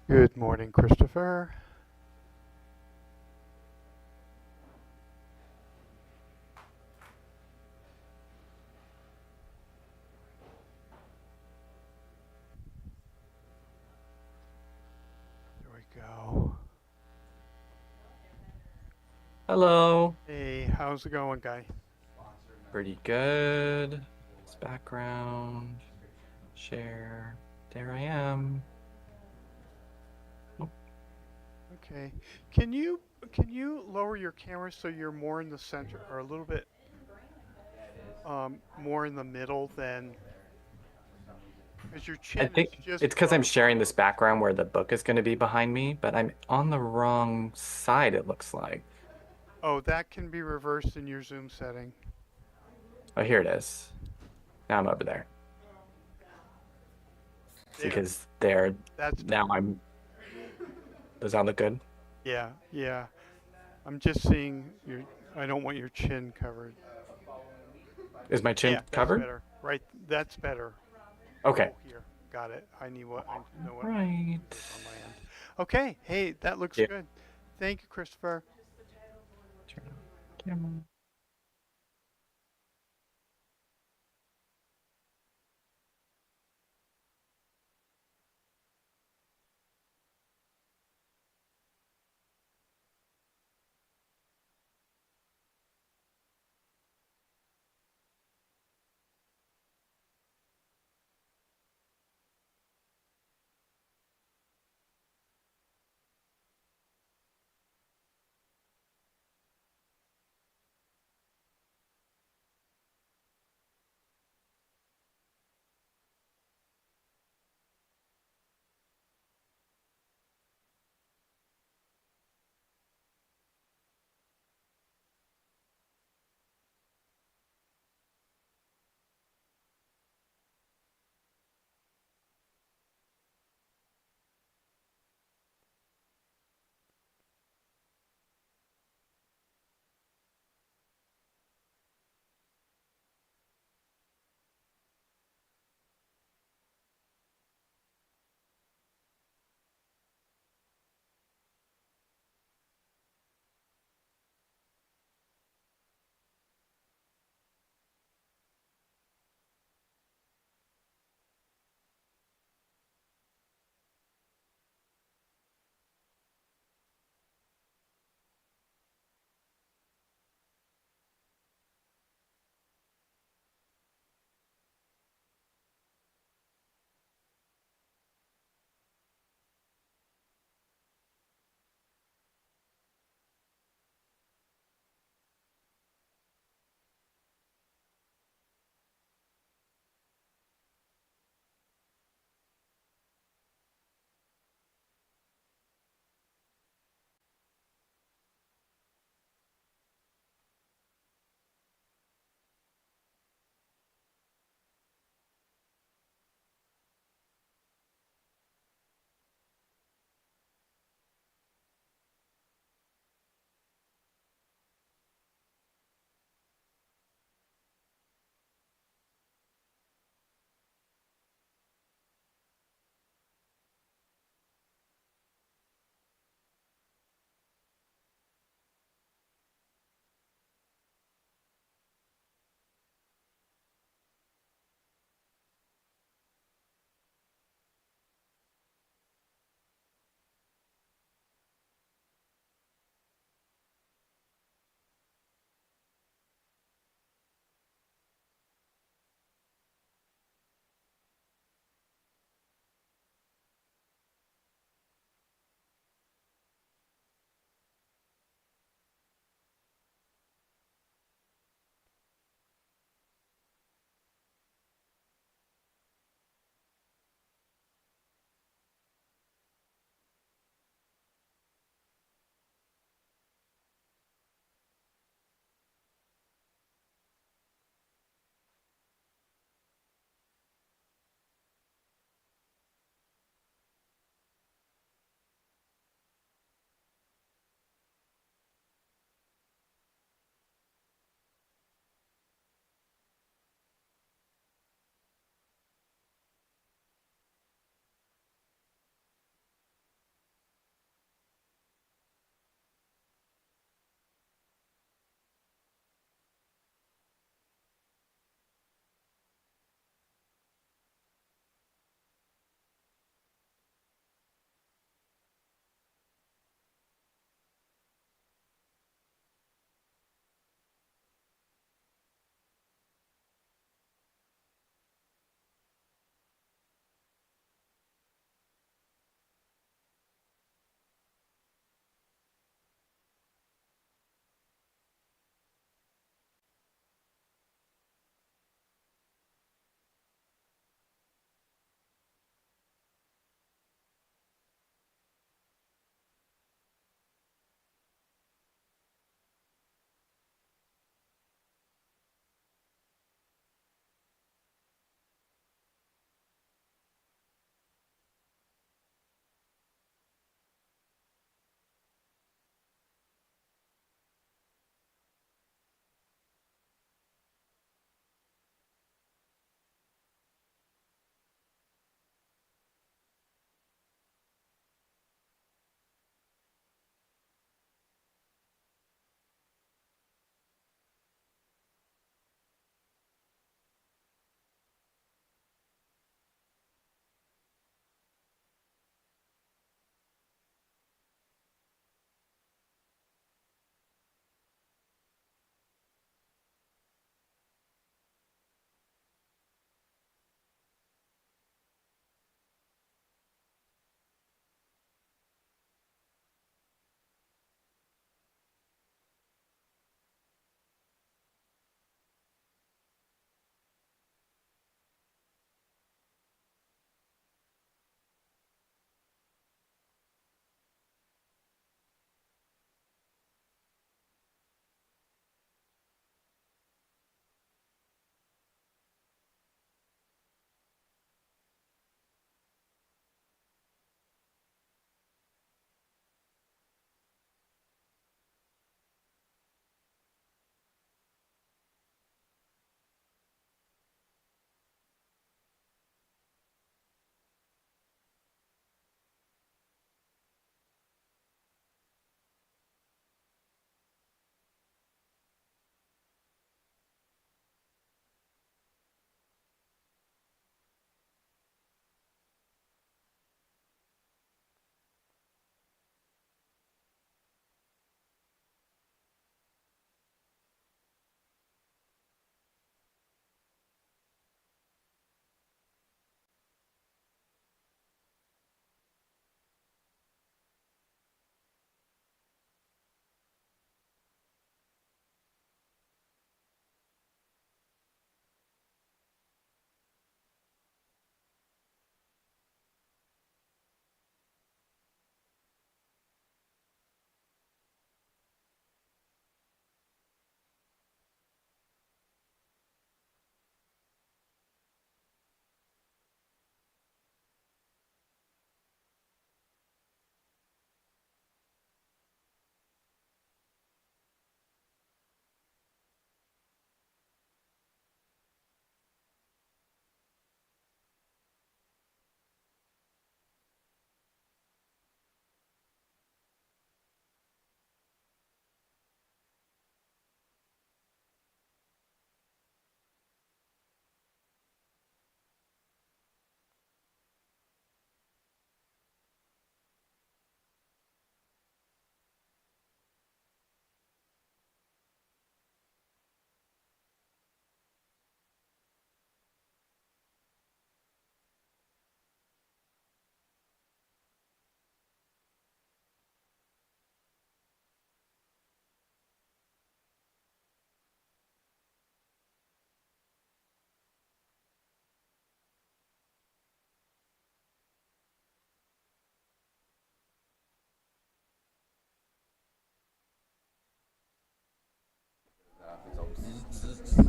Good morning, Christopher. There we go. Hello. Hey, how's it going, guy? Pretty good. This background. Share. There I am. Oh, Okay. Can you lower your camera so you're more in the center or a little bit more in the middle than because your I chin is think just it's because I'm above. sharing this background where the book is going to be behind me, but I'm on the wrong side, it looks like. Oh, that can be reversed in your zoom setting. Oh, here it is. Now I'm over there. See, There. because there, That's now better. does that look good? Yeah, yeah. I'm just seeing your I don't want your chin covered. Is my chin Yeah, that's covered? better. Right. That's better. Okay. Oh, here. Got it. I know what I need to Right. move on my end. Okay. Hey, that looks Yeah. good. Thank you, Christopher. Turn on camera.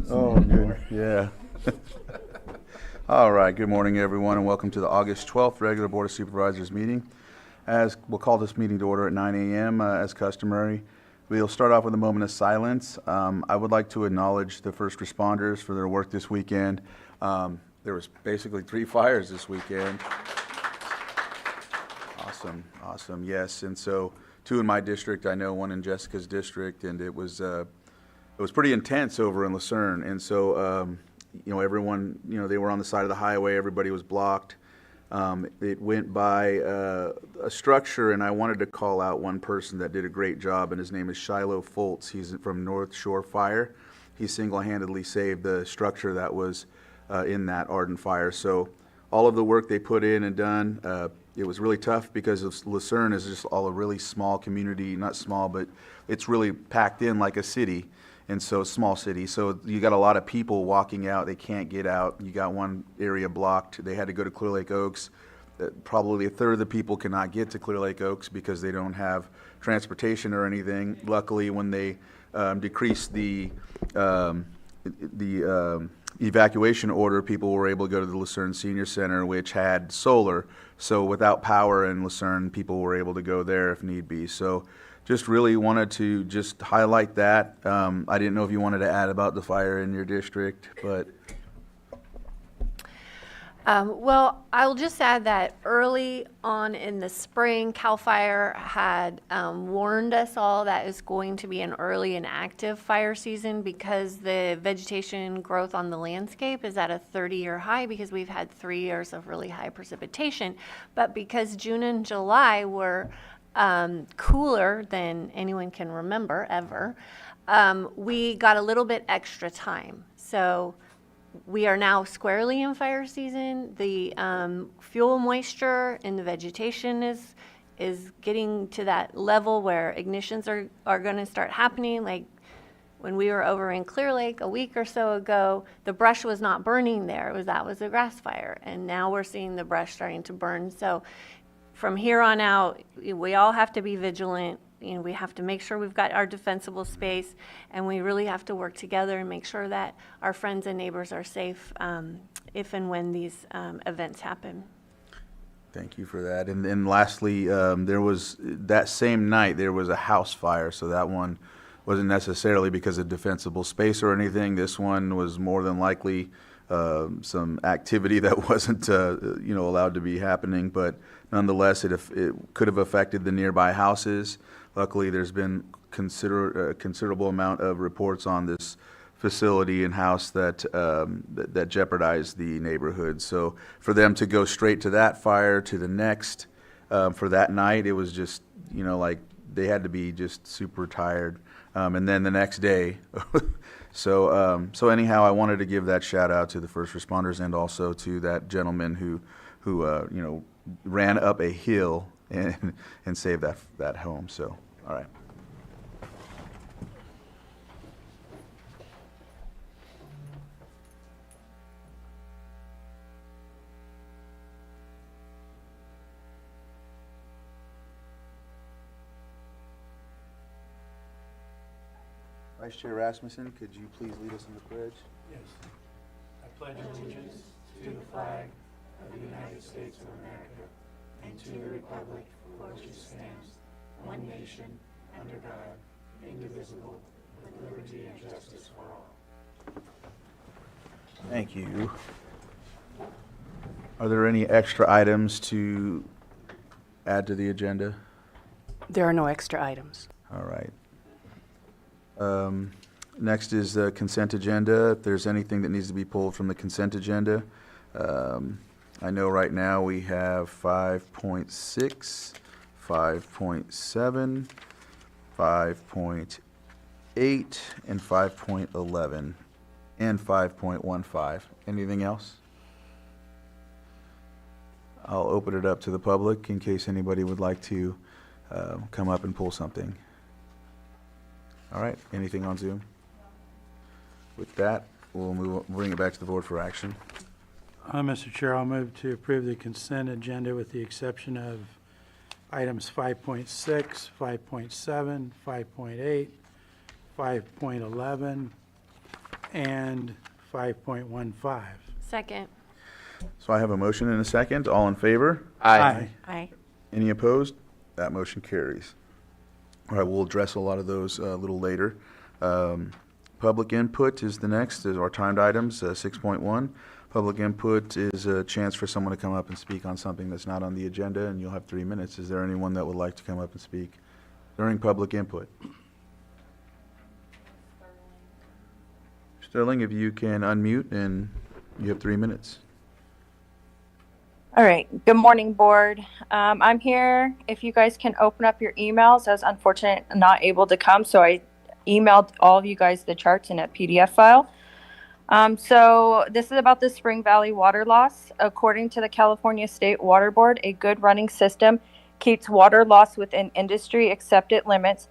Oh, good, yeah. All right, good morning, everyone, and welcome to the August 12th regular Board of Supervisors meeting. As we'll call this meeting to order at 9 a.m. As customary. We'll start off with a moment of silence. I would like to acknowledge the first responders for their work this weekend. There was basically 3 fires this weekend. Awesome, yes. And so 2 in my district, I know 1 in Jessica's district, and it was pretty intense over in Lucerne. And so, everyone, they were on the side of the highway, everybody was blocked. It went by a structure, and I wanted to call out one person that did a great job, and his name is Shiloh Foltz. He's from North Shore Fire. He single-handedly saved the structure that was in that ardent fire. So all of the work they put in and done, it was really tough because Lucerne is just all a really small community, not small, but it's really packed in like a city. And so, small city. So you got a lot of people walking out. They can't get out. You got one area blocked. They had to go to Clear Lake Oaks. Probably a third of the people cannot get to Clear Lake Oaks because they don't have transportation or anything. Luckily, when they decreased the evacuation order, people were able to go to the Lucerne Senior Center, which had solar. So without power in Lucerne, people were able to go there if need be. So just really wanted to just highlight that. I didn't know if you wanted to add about the fire in your district, but. Well, I'll just add that early on in the spring, CAL FIRE had warned us all that it's going to be an early and active fire season because the vegetation growth on the landscape is at a 30-year high because we've had 3 years of really high precipitation. But because June and July were cooler than anyone can remember ever, we got a little bit extra time. So we are now squarely in fire season. The fuel moisture in the vegetation is getting to that level where ignitions are going to start happening. Like when we were over in Clear Lake a week or so ago, the brush was not burning there. That was a grass fire. And now we're seeing the brush starting to burn. So from here on out, we all have to be vigilant. We have to make sure we've got our defensible space, and we really have to work together and make sure that our friends and neighbors are safe if and when these events happen. Thank you for that. And then lastly, there was, that same night, there was a house fire, so that one wasn't necessarily because of defensible space or anything. This one was more than likely some activity that wasn't allowed to be happening, but nonetheless, it could have affected the nearby houses. Luckily, there's been considerable amount of reports on this facility and house that jeopardized the neighborhood. So for them to go straight to that fire, to the next, for that night, it was just, like they had to be just super tired. And then the next day. So anyhow, I wanted to give that shout out to the first responders and also to that gentleman who ran up a hill and saved that home. So, all right. Vice Chair Rasmussen, could you please lead us in the pledge? Yes. I pledge allegiance to the flag of the United States of America and to the republic for which it stands, one nation, under God, indivisible, with liberty and justice for all. Thank you. Are there any extra items to add to the agenda? There are no extra items. All right. Next is the consent agenda. If there's anything that needs to be pulled from the consent agenda, I know right now we have 5.6, 5.7, 5.8, and 5.11, and 5.15. Anything else? I'll open it up to the public in case anybody would like to come up and pull something. All right, anything on Zoom? With that, we'll bring it back to the board for action. Mr. Chair, I'll move to approve the consent agenda with the exception of items 5.6, 5.7, 5.8, 5.11, and 5.15. Second. So I have a motion and a second. All in favor? Aye. Aye. Any opposed? That motion carries. All right, we'll address a lot of those a little later. Public input is the next, is our timed items, 6.1. Public input is a chance for someone to come up and speak on something that's not on the agenda, and you'll have 3 minutes. Is there anyone that would like to come up and speak during public input? Sterling, if you can unmute, and you have 3 minutes. All right. Good morning, board. I'm here. If you guys can open up your emails, I was unfortunate not able to come, so I emailed all of you guys the charts in a PDF file. So this is about the Spring Valley water loss. According to the California State Water Board, a good running system keeps water loss within industry accepted limits.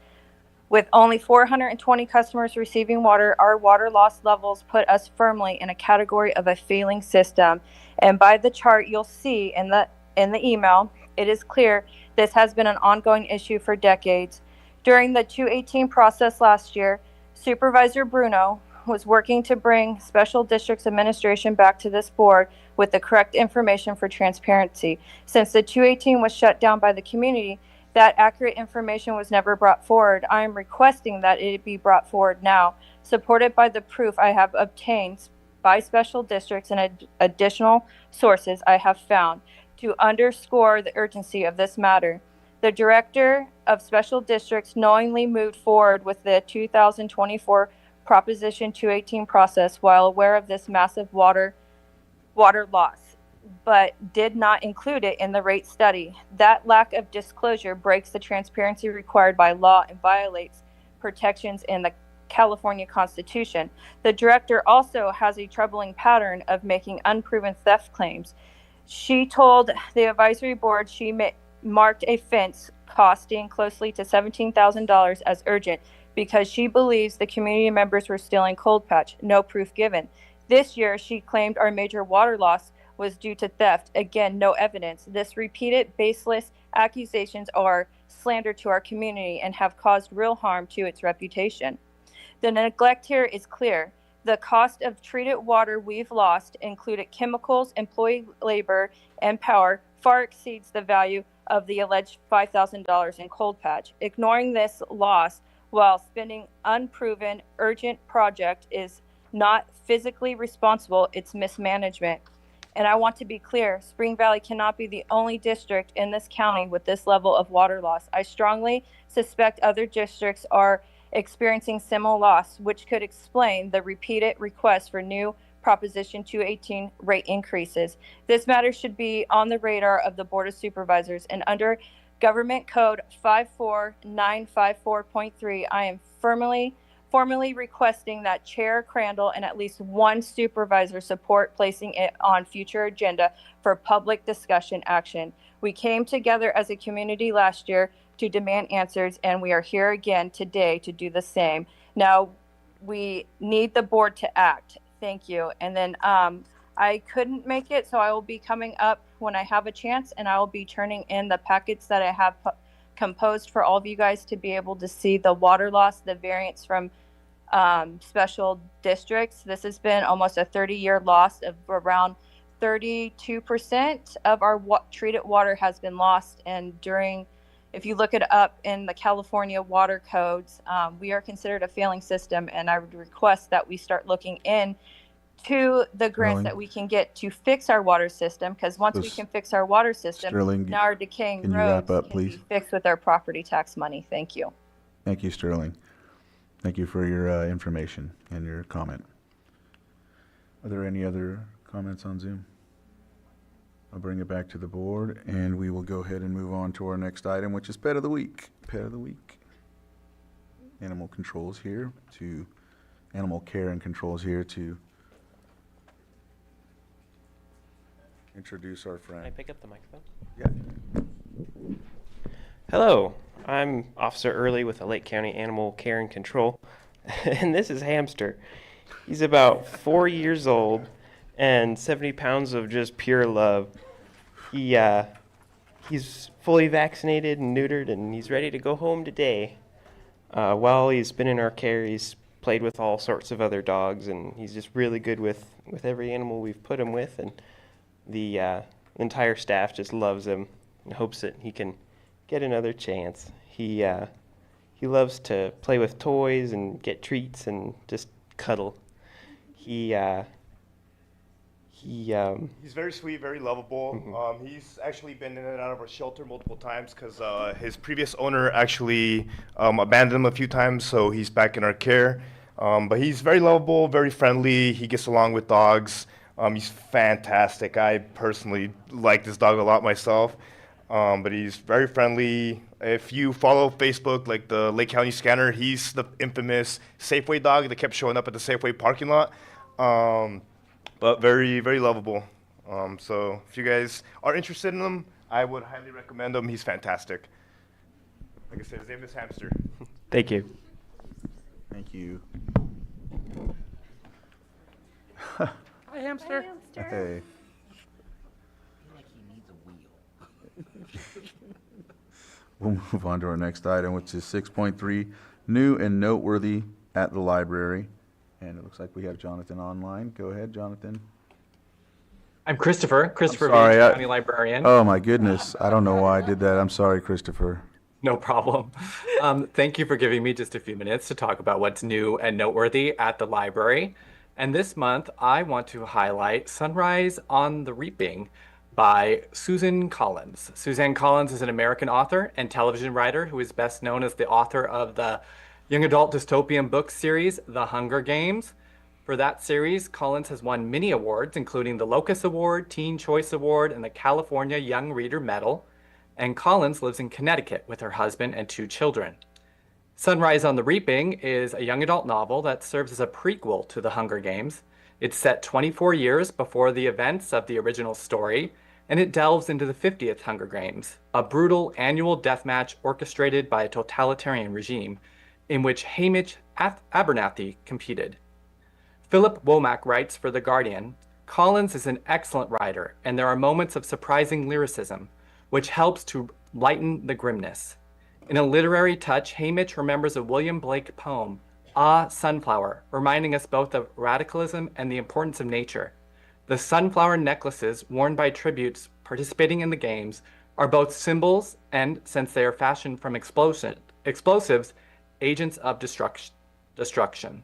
With only 420 customers receiving water, our water loss levels put us firmly in a category of a failing system. And by the chart you'll see in the email, it is clear this has been an ongoing issue for decades. During the 218 process last year, Supervisor Bruno was working to bring Special Districts Administration back to this board with the correct information for transparency. Since the 218 was shut down by the community, that accurate information was never brought forward. I am requesting that it be brought forward now, supported by the proof I have obtained by special districts and additional sources I have found to underscore the urgency of this matter. The Director of Special Districts knowingly moved forward with the 2024 Proposition 218 process while aware of this massive water loss, but did not include it in the rate study. That lack of disclosure breaks the transparency required by law and violates protections in the California Constitution. The director also has a troubling pattern of making unproven theft claims. She told the advisory board she marked a fence costing closely to $17,000 as urgent because she believes the community members were stealing cold patch. No proof given. This year, she claimed our major water loss was due to theft. Again, no evidence. This repeated baseless accusations are slander to our community and have caused real harm to its reputation. The neglect here is clear. The cost of treated water we've lost, included chemicals, employee labor, and power, far exceeds the value of the alleged $5,000 in cold patch. Ignoring this loss while spending unproven urgent project is not physically responsible, it's mismanagement. And I want to be clear, Spring Valley cannot be the only district in this county with this level of water loss. I strongly suspect other districts are experiencing similar loss, which could explain the repeated requests for new Proposition 218 rate increases. This matter should be on the radar of the Board of Supervisors, and under Government Code 54954.3, I am formally requesting that Chair Crandall and at least one supervisor support placing it on future agenda for public discussion action. We came together as a community last year to demand answers, and we are here again today to do the same. Now, we need the board to act. Thank you. And then I couldn't make it, so I will be coming up when I have a chance, and I will be turning in the packets that I have composed for all of you guys to be able to see the water loss, the variance from special districts. This has been almost a 30-year loss of around 32% of our treated water has been lost. And if you look it up in the California water codes, we are considered a failing system, and I would request that we start looking into the grants that we can get to fix our water system, because once we can fix our water system, Sterling, now our decaying can you roads wrap up, can please? be fixed with our property tax money. Thank you. Thank you, Sterling. Thank you for your information and your comment. Are there any other comments on Zoom? I'll bring it back to the board, and we will go ahead and move on to our next item, which is Pet of the Week. Pet of the Week. Animal controls here to, animal care and controls here to introduce our Can I friend. pick up the microphone? Yeah. Hello, I'm Officer Early with the Lake County Animal Care and Control, and this is Hamster. He's about 4 years old and 70 pounds of just pure love. He's fully vaccinated and neutered, and he's ready to go home today. While he's been in our care, he's played with all sorts of other dogs, and he's just really good with every animal we've put him with, and the entire staff just loves him and hopes that he can get another chance. He loves to play with toys and get treats and just cuddle. He's very sweet, very lovable. He's actually been in and out of our shelter multiple times because his previous owner actually abandoned him a few times, so he's back in our care. But he's very lovable, very friendly. He gets along with dogs. He's fantastic. I personally like this dog a lot myself. But he's very friendly. If you follow Facebook, like the Lake County Scanner, he's the infamous Safeway dog that kept showing up at the Safeway parking lot. But very, very lovable. So if you guys are interested in him, I would highly recommend him. He's fantastic. Like I said, his name is Hamster. Thank you. Thank you. Hi, hamster. Hey. We'll move on to our next item, which is 6.3, new and noteworthy at the library. And it looks like we have Jonathan online. Go ahead, Jonathan. I'm Christopher sorry, Beach, County Librarian. Oh my goodness, I don't know why I did that. I'm sorry, Christopher. No problem. Thank you for giving me just a few minutes to talk about what's new and noteworthy at the library. And this month, I want to highlight Sunrise on the Reaping by Susan Collins. Suzanne Collins is an American author and television writer who is best known as the author of the young adult dystopian book series, The Hunger Games. For that series, Collins has won many awards, including the Locus Award, Teen Choice Award, and the California Young Reader Medal. And Collins lives in Connecticut with her husband and 2 children. Sunrise on the Reaping is a young adult novel that serves as a prequel to The Hunger Games. It's set 24 years before the events of the original story, and it delves into the 50th Hunger Games, a brutal annual deathmatch orchestrated by a totalitarian regime in which Hamish Abernathy competed. Philip Womack writes for The Guardian, Collins is an excellent writer, and there are moments of surprising lyricism, which helps to lighten the grimness. In a literary touch, Hamish remembers a William Blake poem, Ah, Sunflower, reminding us both of radicalism and the importance of nature. The sunflower necklaces worn by tributes participating in the games are both symbols and, since they are fashioned from explosives, agents of destruction.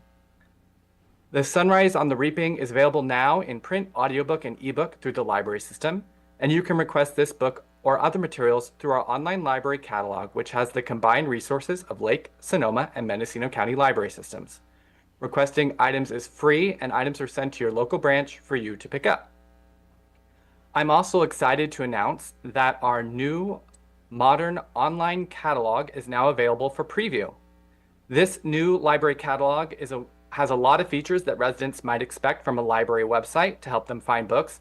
The Sunrise on the Reaping is available now in print, audiobook, and ebook through the library system, and you can request this book or other materials through our online library catalog, which has the combined resources of Lake, Sonoma, and Mendocino County library systems. Requesting items is free, and items are sent to your local branch for you to pick up. I'm also excited to announce that our new modern online catalog is now available for preview. This new library catalog has a lot of features that residents might expect from a library website to help them find books,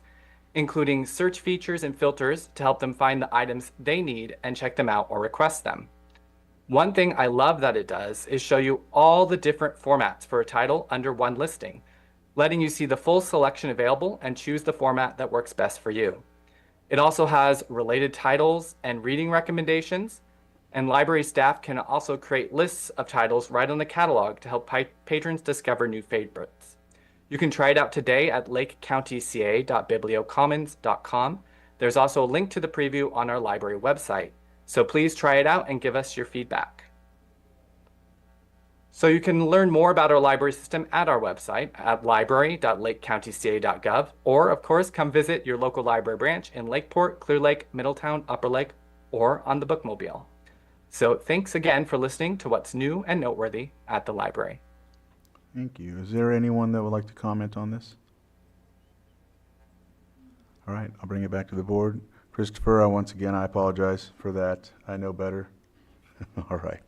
including search features and filters to help them find the items they need and check them out or request them. One thing I love that it does is show you all the different formats for a title under one listing, letting you see the full selection available and choose the format that works best for you. It also has related titles and reading recommendations, and library staff can also create lists of titles right on the catalog to help patrons discover new favorites. You can try it out today at lakecountyca.bibliocommons.com. There's also a link to the preview on our library website. So please try it out and give us your feedback. So you can learn more about our library system at our website at library.lakecountyca.gov, or of course, come visit your local library branch in Lakeport, Clear Lake, Middletown, Upper Lake, or on the Bookmobile. So thanks again for listening to what's new and noteworthy at the library. Thank you. Is there anyone that would like to comment on this? All right, I'll bring it back to the board. Christopher, once again, I apologize for that. I know better. All right.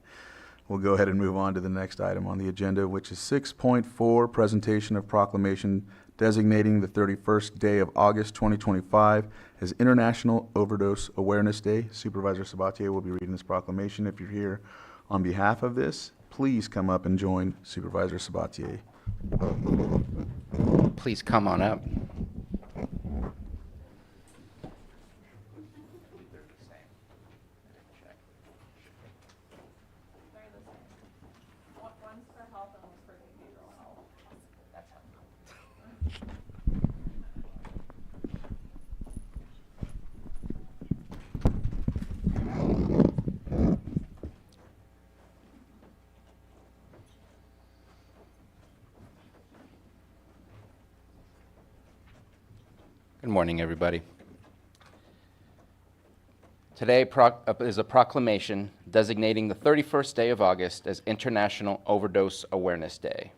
We'll go ahead and move on to the next item on the agenda, which is 6.4, presentation of proclamation designating the 31st day of August 2025 as International Overdose Awareness Day. Supervisor Sabatier will be reading this proclamation. If you're here on behalf of this, please come up and join Supervisor Sabatier. Please come on up. Good morning, everybody. Today is a proclamation designating the 31st day of August as International Overdose Awareness Day.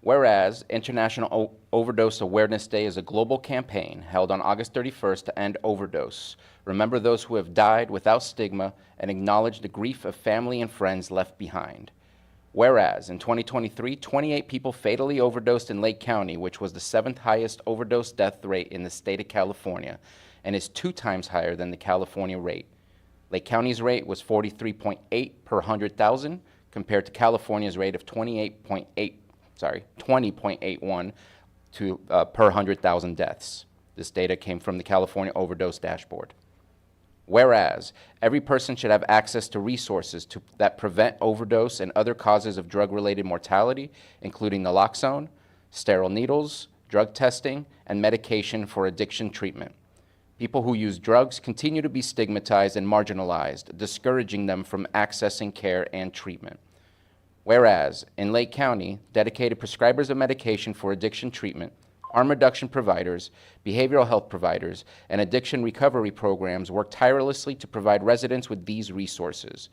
Whereas International Overdose Awareness Day is a global campaign held on August 31st to end overdose, remember those who have died without stigma, and acknowledge the grief of family and friends left behind. Whereas in 2023, 28 people fatally overdosed in Lake County, which was the 7th highest overdose death rate in the state of California, and is 2 times higher than the California rate. Lake County's rate was 43.8 per 100,000, compared to California's rate of 20.81 per 100,000 deaths. This data came from the California Overdose Dashboard. Whereas every person should have access to resources that prevent overdose and other causes of drug-related mortality, including naloxone, sterile needles, drug testing, and medication for addiction treatment. People who use drugs continue to be stigmatized and marginalized, discouraging them from accessing care and treatment. Whereas in Lake County, dedicated prescribers of medication for addiction treatment, harm reduction providers, behavioral health providers, and addiction recovery programs work tirelessly to provide residents with these resources.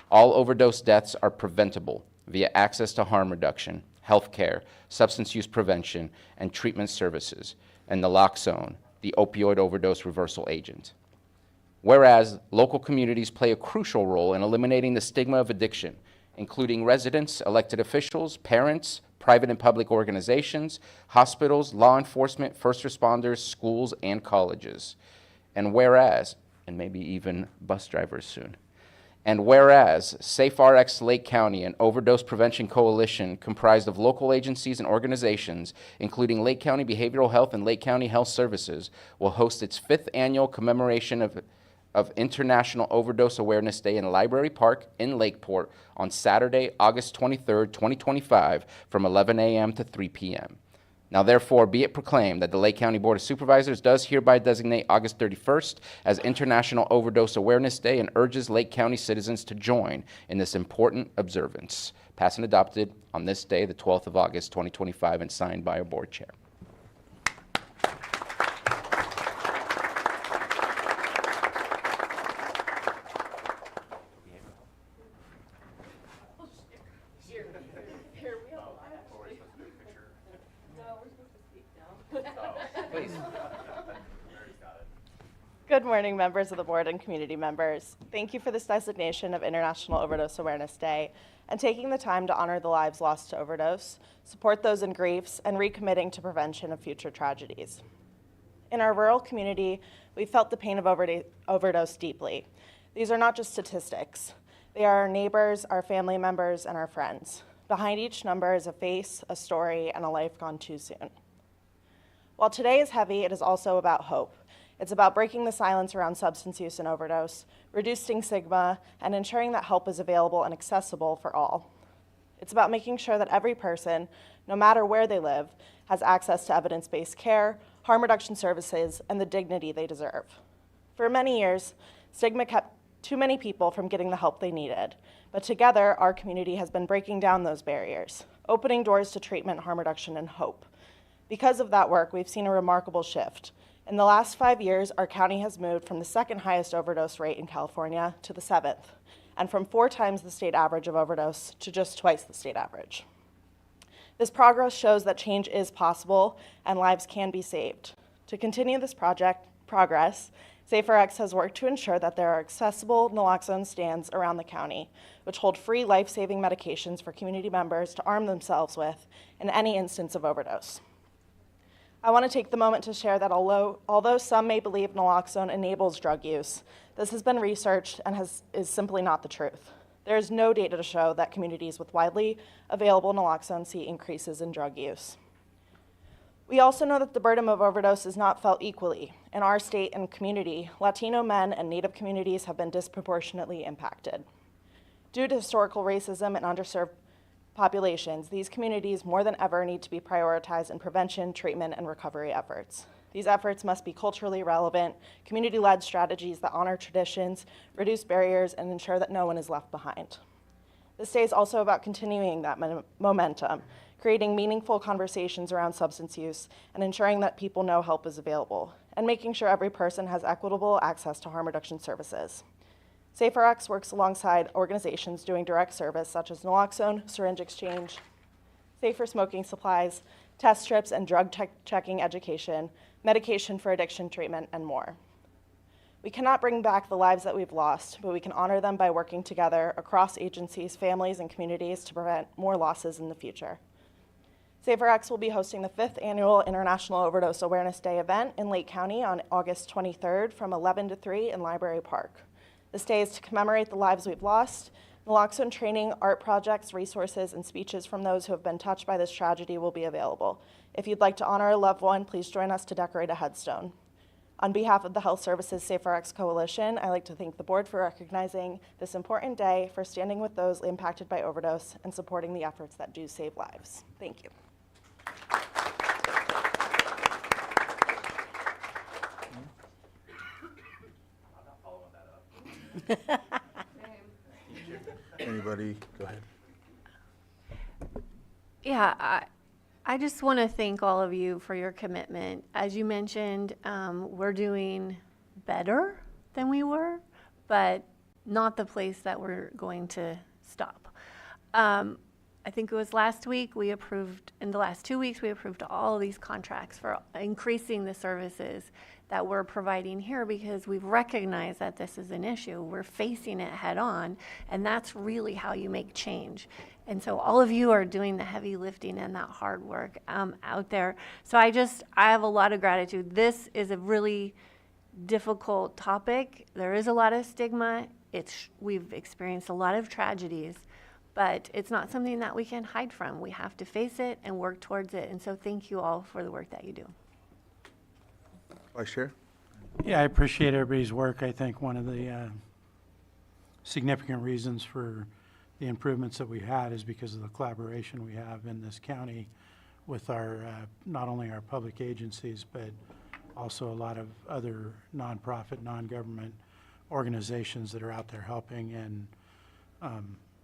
All overdose deaths are preventable via access to harm reduction, health care, substance use prevention, and treatment services, and naloxone, the opioid overdose reversal agent. Whereas local communities play a crucial role in eliminating the stigma of addiction, including residents, elected officials, parents, private and public organizations, hospitals, law enforcement, first responders, schools, and colleges. And whereas, and maybe even bus drivers soon, and whereas SafeRx Lake County, an overdose prevention coalition comprised of local agencies and organizations, including Lake County Behavioral Health and Lake County Health Services, will host its 5th annual commemoration of International Overdose Awareness Day in Library Park in Lakeport on Saturday, August 23rd, 2025, from 11 a.m. to 3 p.m. Now, therefore, be it proclaimed that the Lake County Board of Supervisors does hereby designate August 31st as International Overdose Awareness Day and urges Lake County citizens to join in this important observance. Passed and adopted on this day, the 12th of August, 2025, and signed by our board chair. Good morning, members of the board and community members. Thank you for this designation of International Overdose Awareness Day and taking the time to honor the lives lost to overdose, support those in griefs, and recommitting to prevention of future tragedies. In our rural community, we felt the pain of overdose deeply. These are not just statistics. They are our neighbors, our family members, and our friends. Behind each number is a face, a story, and a life gone too soon. While today is heavy, it is also about hope. It's about breaking the silence around substance use and overdose, reducing stigma, and ensuring that help is available and accessible for all. It's about making sure that every person, no matter where they live, has access to evidence-based care, harm reduction services, and the dignity they deserve. For many years, stigma kept too many people from getting the help they needed, but together, our community has been breaking down those barriers, opening doors to treatment, harm reduction, and hope. Because of that work, we've seen a remarkable shift. In the last 5 years, our county has moved from the 2nd highest overdose rate in California to the 7th, and from 4 times the state average of overdose to just twice the state average. This progress shows that change is possible and lives can be saved. To continue this progress, SafeRx has worked to ensure that there are accessible naloxone stands around the county, which hold free life-saving medications for community members to arm themselves with in any instance of overdose. I want to take the moment to share that although some may believe naloxone enables drug use, this has been researched and is simply not the truth. There is no data to show that communities with widely available naloxone see increases in drug use. We also know that the burden of overdose is not felt equally. In our state and community, Latino men and Native communities have been disproportionately impacted. Due to historical racism and underserved populations, these communities more than ever need to be prioritized in prevention, treatment, and recovery efforts. These efforts must be culturally relevant, community-led strategies that honor traditions, reduce barriers, and ensure that no one is left behind. This day is also about continuing that momentum, creating meaningful conversations around substance use, and ensuring that people know help is available. and making sure every person has equitable access to harm reduction services. SaferX works alongside organizations doing direct service such as naloxone, syringe exchange, safer smoking supplies, test strips and drug checking education, medication for addiction treatment, and more. We cannot bring back the lives that we've lost, but we can honor them by working together across agencies, families, and communities to prevent more losses in the future. SaferX will be hosting the 5th Annual International Overdose Awareness Day event in Lake County on August 23rd from 11 to 3 in Library Park. This day is to commemorate the lives we've lost. Naloxone training, art projects, resources, and speeches from those who have been touched by this tragedy will be available. If you'd like to honor a loved one, please join us to decorate a headstone. On behalf of the Health Services SaferX Coalition, I'd like to thank the board for recognizing this important day, for standing with those impacted by overdose, and supporting the efforts that do save lives. Thank you. Anybody? Go ahead. Yeah, I just want to thank all of you for your commitment. As you mentioned, we're doing better than we were, but not the place that we're going to stop. I think it was last week we approved, in the last 2 weeks, we approved all of these contracts for increasing the services that we're providing here because we've recognized that this is an issue. We're facing it head on, and that's really how you make change. And so all of you are doing the heavy lifting and that hard work out there. So I have a lot of gratitude. This is a really difficult topic. There is a lot of stigma. We've experienced a lot of tragedies, but it's not something that we can hide from. We have to face it and work towards it. And so thank you all for the work that you do. Vice Chair? Yeah, I appreciate everybody's work. I think one of the significant reasons for the improvements that we had is because of the collaboration we have in this county with our, not only our public agencies, but also a lot of other nonprofit, non-government organizations that are out there helping. And,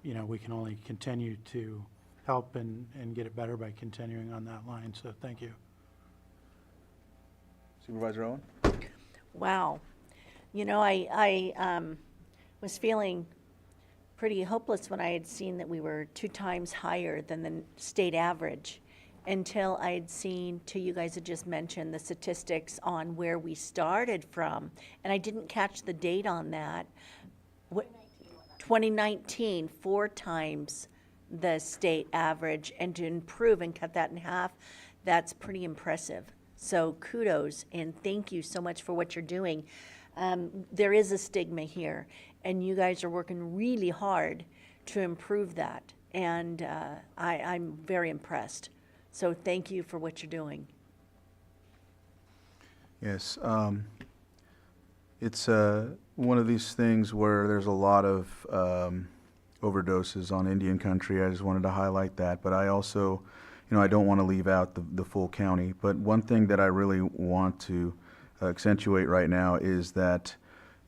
you know, we can only continue to help and get it better by continuing on that line. So thank you. Supervisor Owen? Wow. You know, I was feeling pretty hopeless when I had seen that we were 2 times higher than the state average until I had seen, too, you guys had just mentioned the statistics on where we started from, and I didn't catch the date on that. 2019, 4 times the state average, and to improve and cut that in half, that's pretty impressive. So kudos and thank you so much for what you're doing. There is a stigma here, and you guys are working really hard to improve that, and I'm very impressed. So thank you for what you're doing. Yes. It's one of these things where there's a lot of overdoses on Indian country. I just wanted to highlight that, but I also, you know, I don't want to leave out the full county. But one thing that I really want to accentuate right now is that,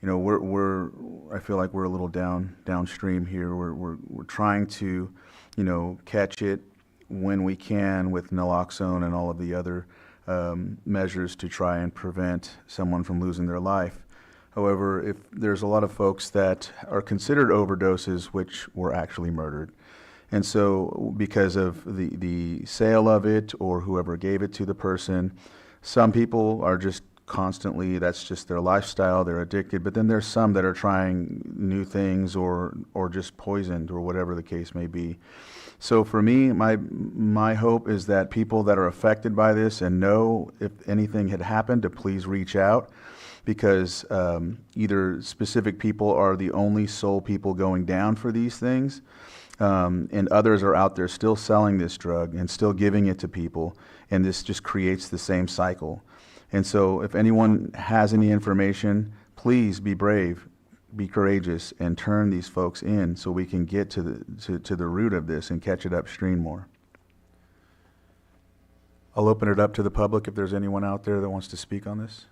you know, I feel like we're a little downstream here. We're trying to, you know, catch it when we can with naloxone and all of the other measures to try and prevent someone from losing their life. However, if there's a lot of folks that are considered overdoses which were actually murdered. And so because of the sale of it or whoever gave it to the person, some people are just constantly, that's just their lifestyle, they're addicted. But then there's some that are trying new things or just poisoned or whatever the case may be. So for me, my hope is that people that are affected by this and know if anything had happened to please reach out, because either specific people are the only sole people going down for these things, and others are out there still selling this drug and still giving it to people, and this just creates the same cycle. And so if anyone has any information, please be brave, be courageous, and turn these folks in so we can get to the root of this and catch it upstream more. I'll open it up to the public if there's anyone out there that wants to speak on this.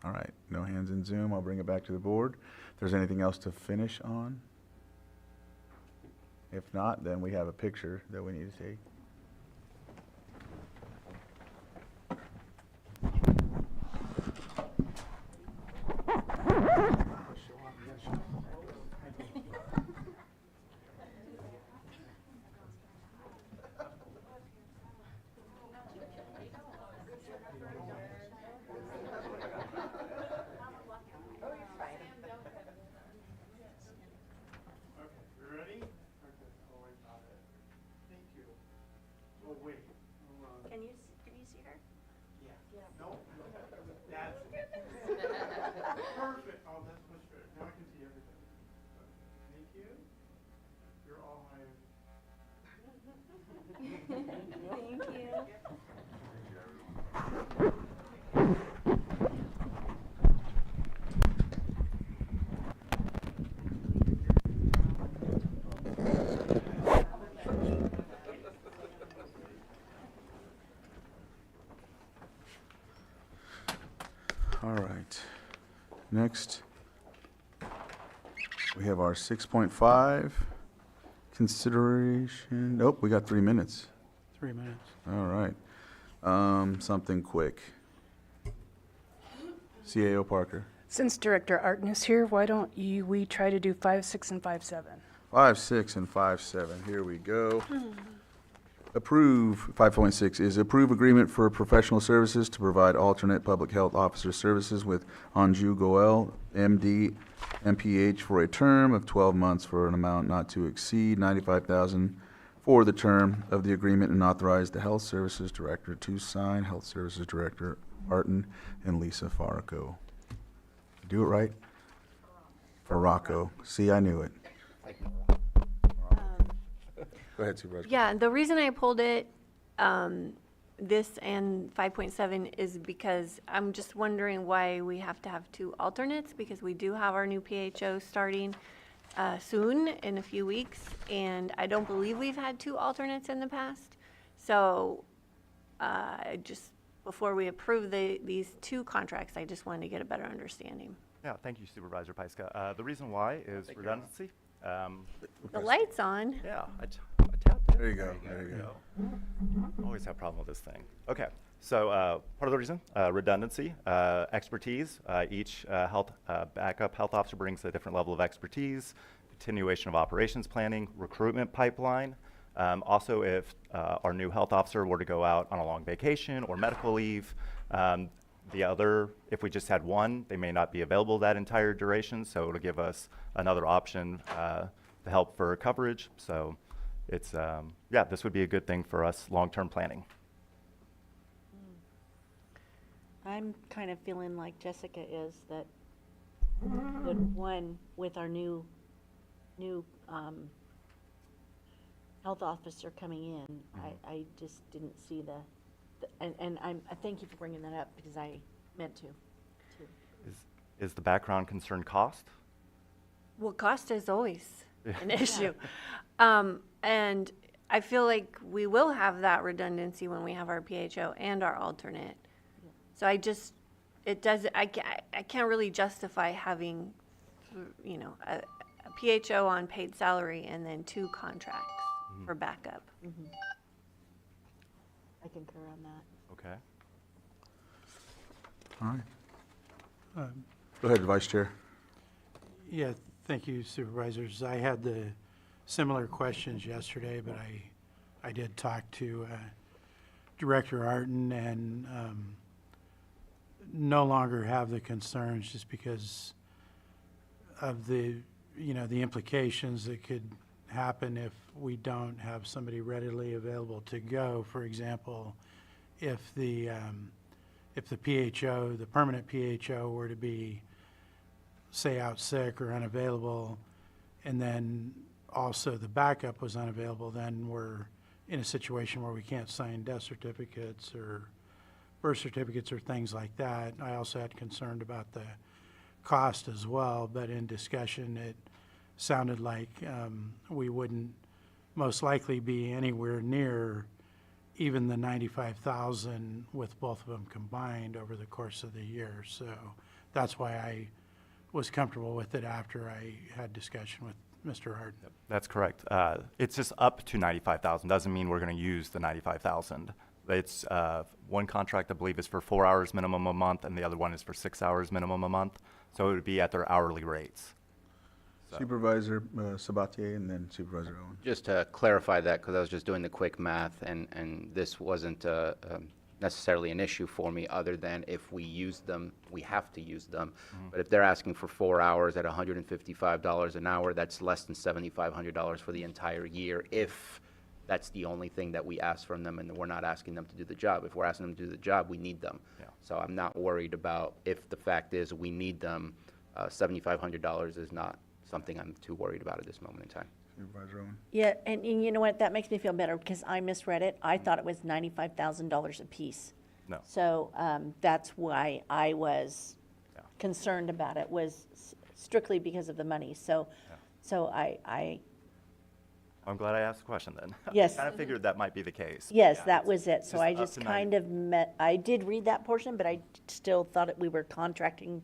All right, no hands in Zoom. I'll bring it back to the board. If there's anything else to finish on. If not, then we have a picture that we need to take. right. Next, we have our 6.5 consideration. Nope, we got 3 minutes. 3 minutes. All right. Something quick. CAO Parker. Since Director Arden is here, why don't we try to do 5, 6, and 5, 7? 5, 6, and 5, 7. Here we go. Approve, 5.6 is approve agreement for professional services to provide alternate public health officer services with Anju Goel, MD, MPH, for a term of 12 months for an amount not to exceed $95,000 for the term of the agreement, and authorize the Health Services Director to sign. Health Services Director Arden and Lisa Farraco. Do it right? Farraco. See, I knew it. Go ahead, Supervisor. Yeah, the reason I pulled it, this and 5.7 is because I'm just wondering why we have to have 2 alternates, because we do have our new PHO starting soon, in a few weeks, and I don't believe we've had 2 alternates in the past. So just before we approve these 2 contracts, I just wanted to get a better understanding. Yeah, thank you, Supervisor Pyska. The reason why is redundancy. The light's on. Yeah, I tapped it. There you go. There you go. Always have a problem with this thing. Okay, so part of the reason, redundancy, expertise. Each backup health officer brings a different level of expertise, continuation of operations planning, recruitment pipeline. Also, if our new health officer were to go out on a long vacation or medical leave, if we just had one, they may not be available that entire duration, so it'll give us another option to help for coverage. So it's, this would be a good thing for us long-term planning. I'm kind of feeling like Jessica is, that with one, with our new health officer coming in, I just didn't see and I thank you for bringing that up, because I meant to. Is the background concern cost? Well, cost is always an issue. And I feel like we will have that redundancy when we have our PHO and our alternate. So I can't really justify having, a PHO on paid salary and then 2 contracts for backup. I concur on that. Okay. All right. Go ahead, Vice Chair. Yeah, thank you, Supervisors. I had the similar questions yesterday, but I did talk to Director Arden and no longer have the concerns, just because of the implications that could happen if we don't have somebody readily available to go. For example, if the PHO, the permanent PHO, were to be, say, out sick or unavailable, and then also the backup was unavailable, then we're in a situation where we can't sign death certificates or birth certificates or things like that. I also had concerned about the cost as well, but in discussion, it sounded like we wouldn't most likely be anywhere near even the 95,000 with both of them combined over the course of the year. So that's why I was comfortable with it after I had discussion with Mr. Arden. That's correct. It's just up to 95,000. Doesn't mean we're going to use the 95,000. It's one contract, I believe, is for 4 hours minimum a month, and the other one is for 6 hours minimum a month. So it would be at their hourly rates. So. Supervisor Sabatier and then Supervisor Owen. Just to clarify that, because I was just doing the quick math, and this wasn't necessarily an issue for me, other than if we use them, we have to use them. But if they're asking for 4 hours at $155 an hour, that's less than $7,500 for the entire year, if that's the only thing that we ask from them, and we're not asking them to do the job. If we're asking them to do the job, we need them. Yeah. So I'm not worried about if the fact is we need them. $7,500 is not something I'm too worried about at this moment in time. Supervisor Owen. Yeah, and you know what, that makes me feel better, because I misread it. I thought it was $95,000 apiece. No. So that's why I was concerned about it, was strictly because of the money. So, so I'm glad I asked the question then. Yes. I kind of figured that might be the case. Yes, Yeah, that it's was it. So I up just to kind 90. of I did read that portion, but I still thought we were contracting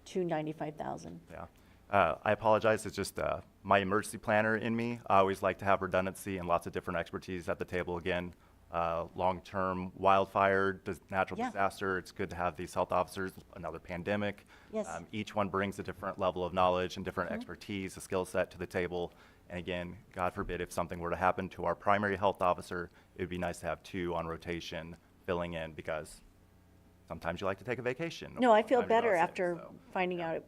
to 95,000. Yeah. I apologize. It's just my emergency planner in me. I always like to have redundancy and lots of different expertise at the table again. Long-term wildfire, natural Yeah. disaster. It's good to have these health officers, another pandemic. Yes. Each one brings a different level of knowledge and different expertise, a skill set to the table. And again, God forbid if something were to happen to our primary health officer, it would be nice to have two on rotation filling in because sometimes you like to take a vacation. No, I feel sometimes you're better out sick, after so. finding out it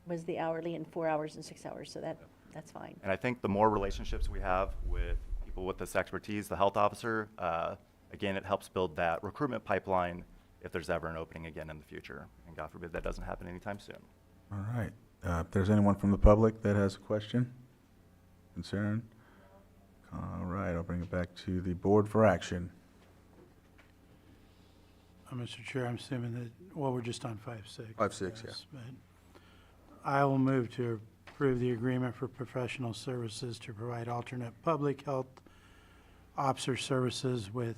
was the hourly and 4 hours and 6 hours, so that's fine. And I think the more relationships we have with people with this expertise, the health officer, again, it helps build that recruitment pipeline if there's ever an opening again in the future. And God forbid that doesn't happen anytime soon. All right. If there's anyone from the public that has a question, concern? All right, I'll bring it back to the board for action. Mr. Chair, I'm assuming that, well, we're just on 5.6. 5.6, yeah. But I will move to approve the agreement for professional services to provide alternate public health officer services with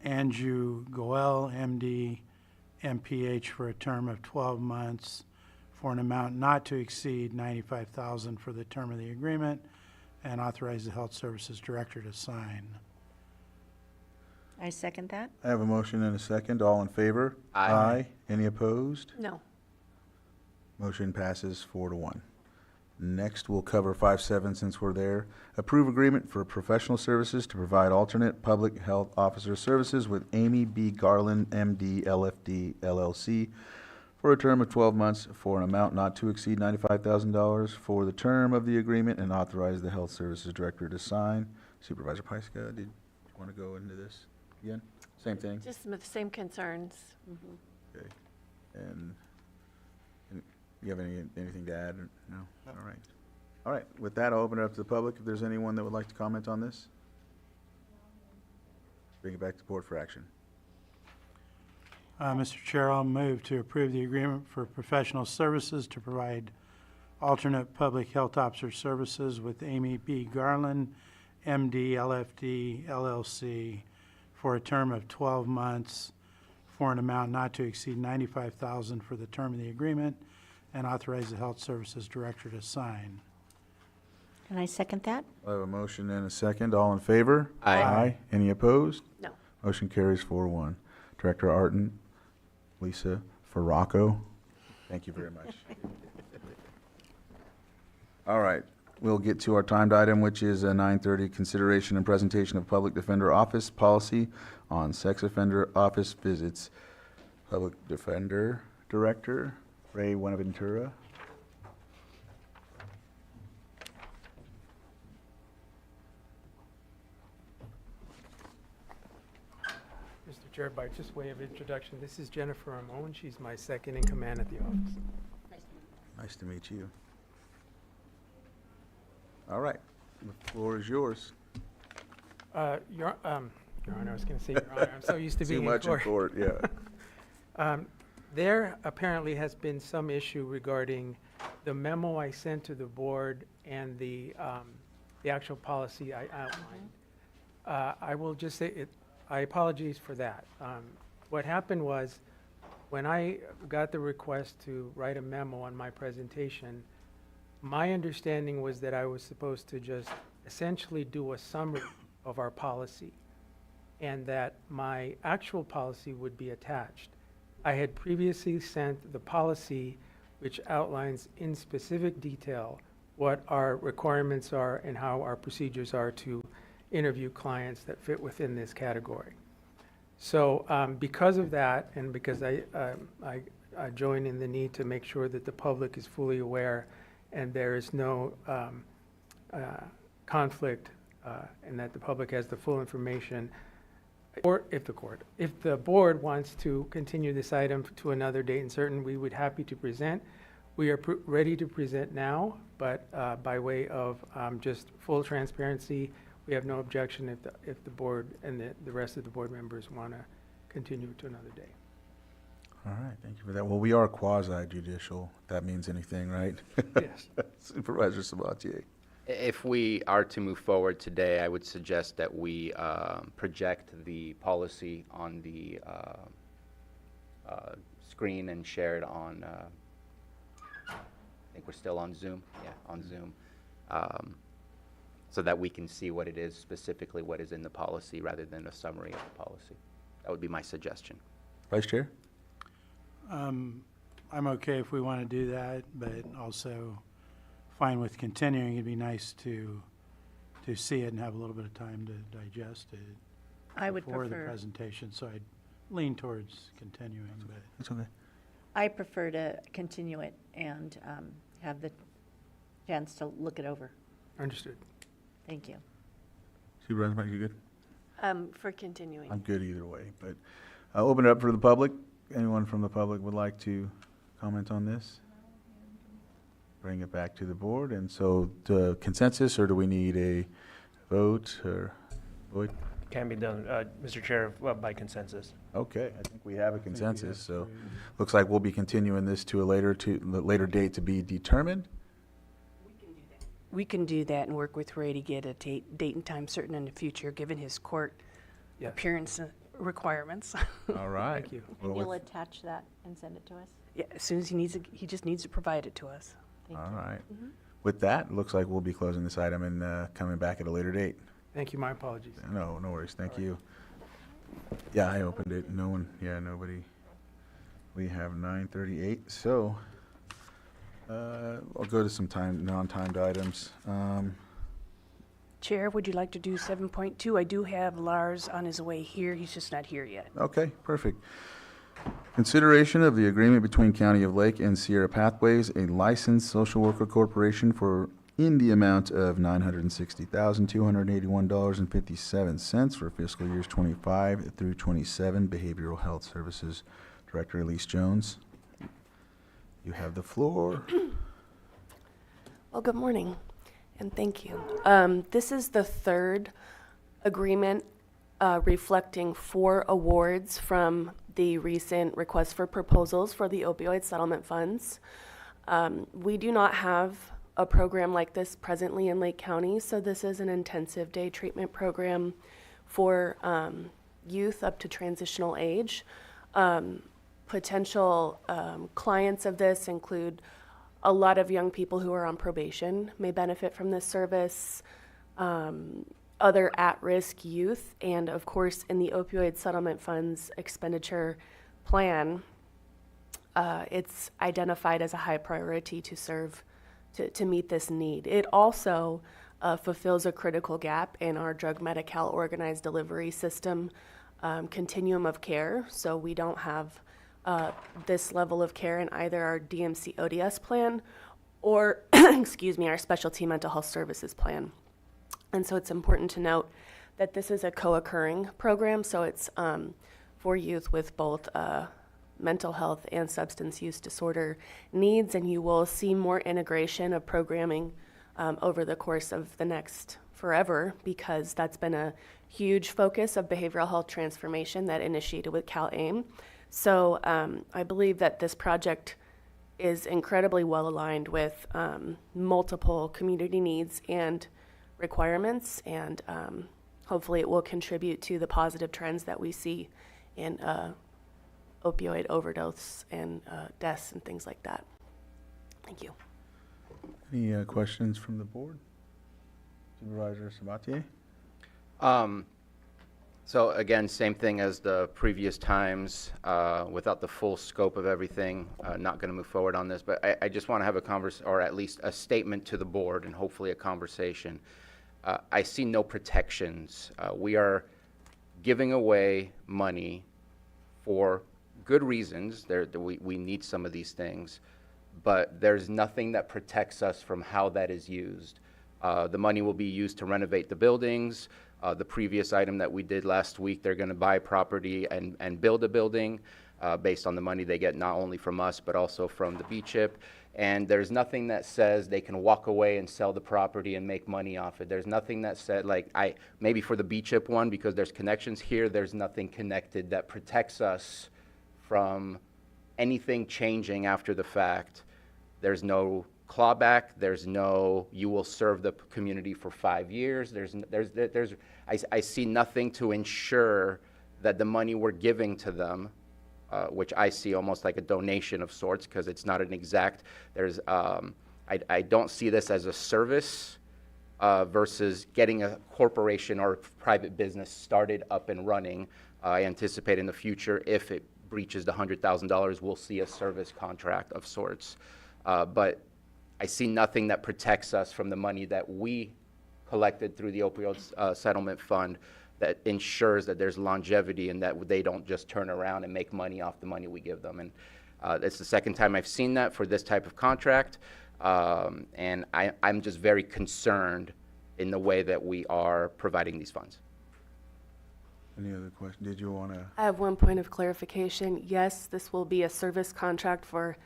Andrew Goel, MD, MPH, for a term of 12 months for an amount not to exceed $95,000 for the term of the agreement, and authorize the Health Services Director to sign. I second that. I have a motion and a second. All in favor? Aye. Any opposed? No. Motion passes 4-1. Next, we'll cover 5.7 since we're there. Approve agreement for professional services to provide alternate public health officer services with Amy B. Garland, MD, LFD, LLC, for a term of 12 months for an amount not to exceed $95,000 for the term of the agreement, and authorize the Health Services Director to sign. Supervisor Pyska, did you want to go into this again? Same thing? Just the same concerns. Okay. And you have anything to add? Or no? All right. All right. With that, I'll open it up to the public. If there's anyone that would like to comment on this, bring it back to the board for action. Mr. Chair, I'll move to approve the agreement for professional services to provide alternate public health officer services with Amy B. Garland, MD, LFD, LLC, for a term of 12 months for an amount not to exceed $95,000 for the term of the agreement, and authorize the Health Services Director to sign. And I second that. I have a motion and a second. All in favor? Aye. Any opposed? No. Motion carries 4-1. Director Arden, Lisa Farraco, thank you very much. All right, we'll get to our timed item, which is 9:30, consideration and presentation of Public Defender Office policy on sex offender office visits. Public Defender Director Ray Buenaventura. Mr. Chair, by just way of introduction, this is Jennifer Ramon. She's my second in command at the office. Nice to meet you. All right, the floor is yours. Your Honor, I was going to say Your Honor. I'm so used to being Too much in court, yeah. There apparently has been some issue regarding the memo I sent to the board and the actual policy I outlined. I will just say it. I apologize for that. What happened was, when I got the request to write a memo on my presentation, my understanding was that I was supposed to just essentially do a summary of our policy, and that my actual policy would be attached. I had previously sent the policy, which outlines in specific detail what our requirements are and how our procedures are to interview clients that fit within this category. So because of that, and because I join in the need to make sure that the public is fully aware and there is no conflict and that the public has the full information, or if the board wants to continue this item to another date and certain, we would happy to present. We are ready to present now, but by way of just full transparency, we have no objection if the board and the rest of the board members want to continue to another day. All right, thank you for that. Well, we are quasi-judicial, if that means anything, right? Yes. Supervisor Sabatier. If we are to move forward today, I would suggest that we project the policy on the screen and share it on, I think we're still on Zoom, yeah, on Zoom, so that we can see what it is, specifically what is in the policy, rather than a summary of the policy. That would be my suggestion. Vice Chair? I'm okay if we want to do that, but also fine with continuing. It'd be nice to see it and have a little bit of time to digest it. I would before the prefer- presentation, so I'd lean towards continuing, but. That's okay. I prefer to continue it and have the chance to look it over. Understood. Thank you. Supervisor Mike, you good? For continuing. I'm good either way, but I'll open it up for the public. Anyone from the public would like to comment on this? Bring it back to the board, and so the consensus, or do we need a vote, or Boyd? Can be done, Mr. Chair, by consensus. Okay, I think we have a consensus, so looks like we'll be continuing this to a later date to be determined. We can do that and work with Ray to get a date and time certain in the future, given his court Yes. appearance requirements. All right. Thank you. Well, And you'll with- attach that and send it to us? Yeah, as soon as he needs it, he just needs to provide it to us. Thank All you. right. With that, it looks like we'll be closing this item and coming back at a later date. Thank you, my apologies. No worries, thank you. Yeah, I opened it, no one, yeah, nobody. We have 9:38, so I'll go to some non-timed items. Chair, would you like to do 7.2? I do have Lars on his way here. He's just not here yet. Okay, perfect. Consideration of the agreement between County of Lake and Sierra Pathways, a licensed social worker corporation in the amount of $960,281.57 for fiscal years 25 through 27. Behavioral Health Services Director Elise Jones. You have the floor. Well, good morning, and thank you. This is the third agreement reflecting 4 awards from the recent request for proposals for the opioid settlement funds. We do not have a program like this presently in Lake County, so this is an intensive day treatment program for youth up to transitional age. Potential clients of this include a lot of young people who are on probation may benefit from this service, other at-risk youth, and of course in the opioid settlement funds expenditure plan, it's identified as a high priority to serve, to meet this need. It also fulfills a critical gap in our drug Medi-Cal organized delivery system continuum of care, so we don't have this level of care in either our DMC ODS plan or, excuse me, our specialty mental health services plan. And so it's important to note that this is a co-occurring program, so it's for youth with both mental health and substance use disorder needs, and you will see more integration of programming over the course of the next forever, because that's been a huge focus of behavioral health transformation that initiated with CalAIM. So I believe that this project is incredibly well aligned with multiple community needs and requirements, and hopefully it will contribute to the positive trends that we see in opioid overdose and deaths and things like that. Thank you. Any questions from the board? Supervisor Sabatier? So again, same thing as the previous times, without the full scope of everything, not going to move forward on this, but I just want to have a or at least a statement to the board and hopefully a conversation. I see no protections. We are giving away money for good reasons. We need some of these things, but there's nothing that protects us from how that is used. The money will be used to renovate the buildings. The previous item that we did last week, they're going to buy property and build a building based on the money they get not only from us but also from the B-CHIP. And there's nothing that says they can walk away and sell the property and make money off it. There's nothing that said, like, maybe for the B-CHIP one, because there's connections here, there's nothing connected that protects us from anything changing after the fact. There's no clawback. There's no, you will serve the community for 5 years. I see nothing to ensure that the money we're giving to them, which I see almost like a donation of sorts, because it's not an exact, I don't see this as a service versus getting a corporation or private business started up and running. I anticipate in the future, if it breaches the $100,000, we'll see a service contract of sorts. But I see nothing that protects us from the money that we collected through the opioid settlement fund that ensures that there's longevity and that they don't just turn around and make money off the money we give them. And it's the second time I've seen that for this type of contract. And I'm just very concerned in the way that we are providing these funds. Any other question? Did you want to? I have one point of clarification. Yes, this will be a service contract for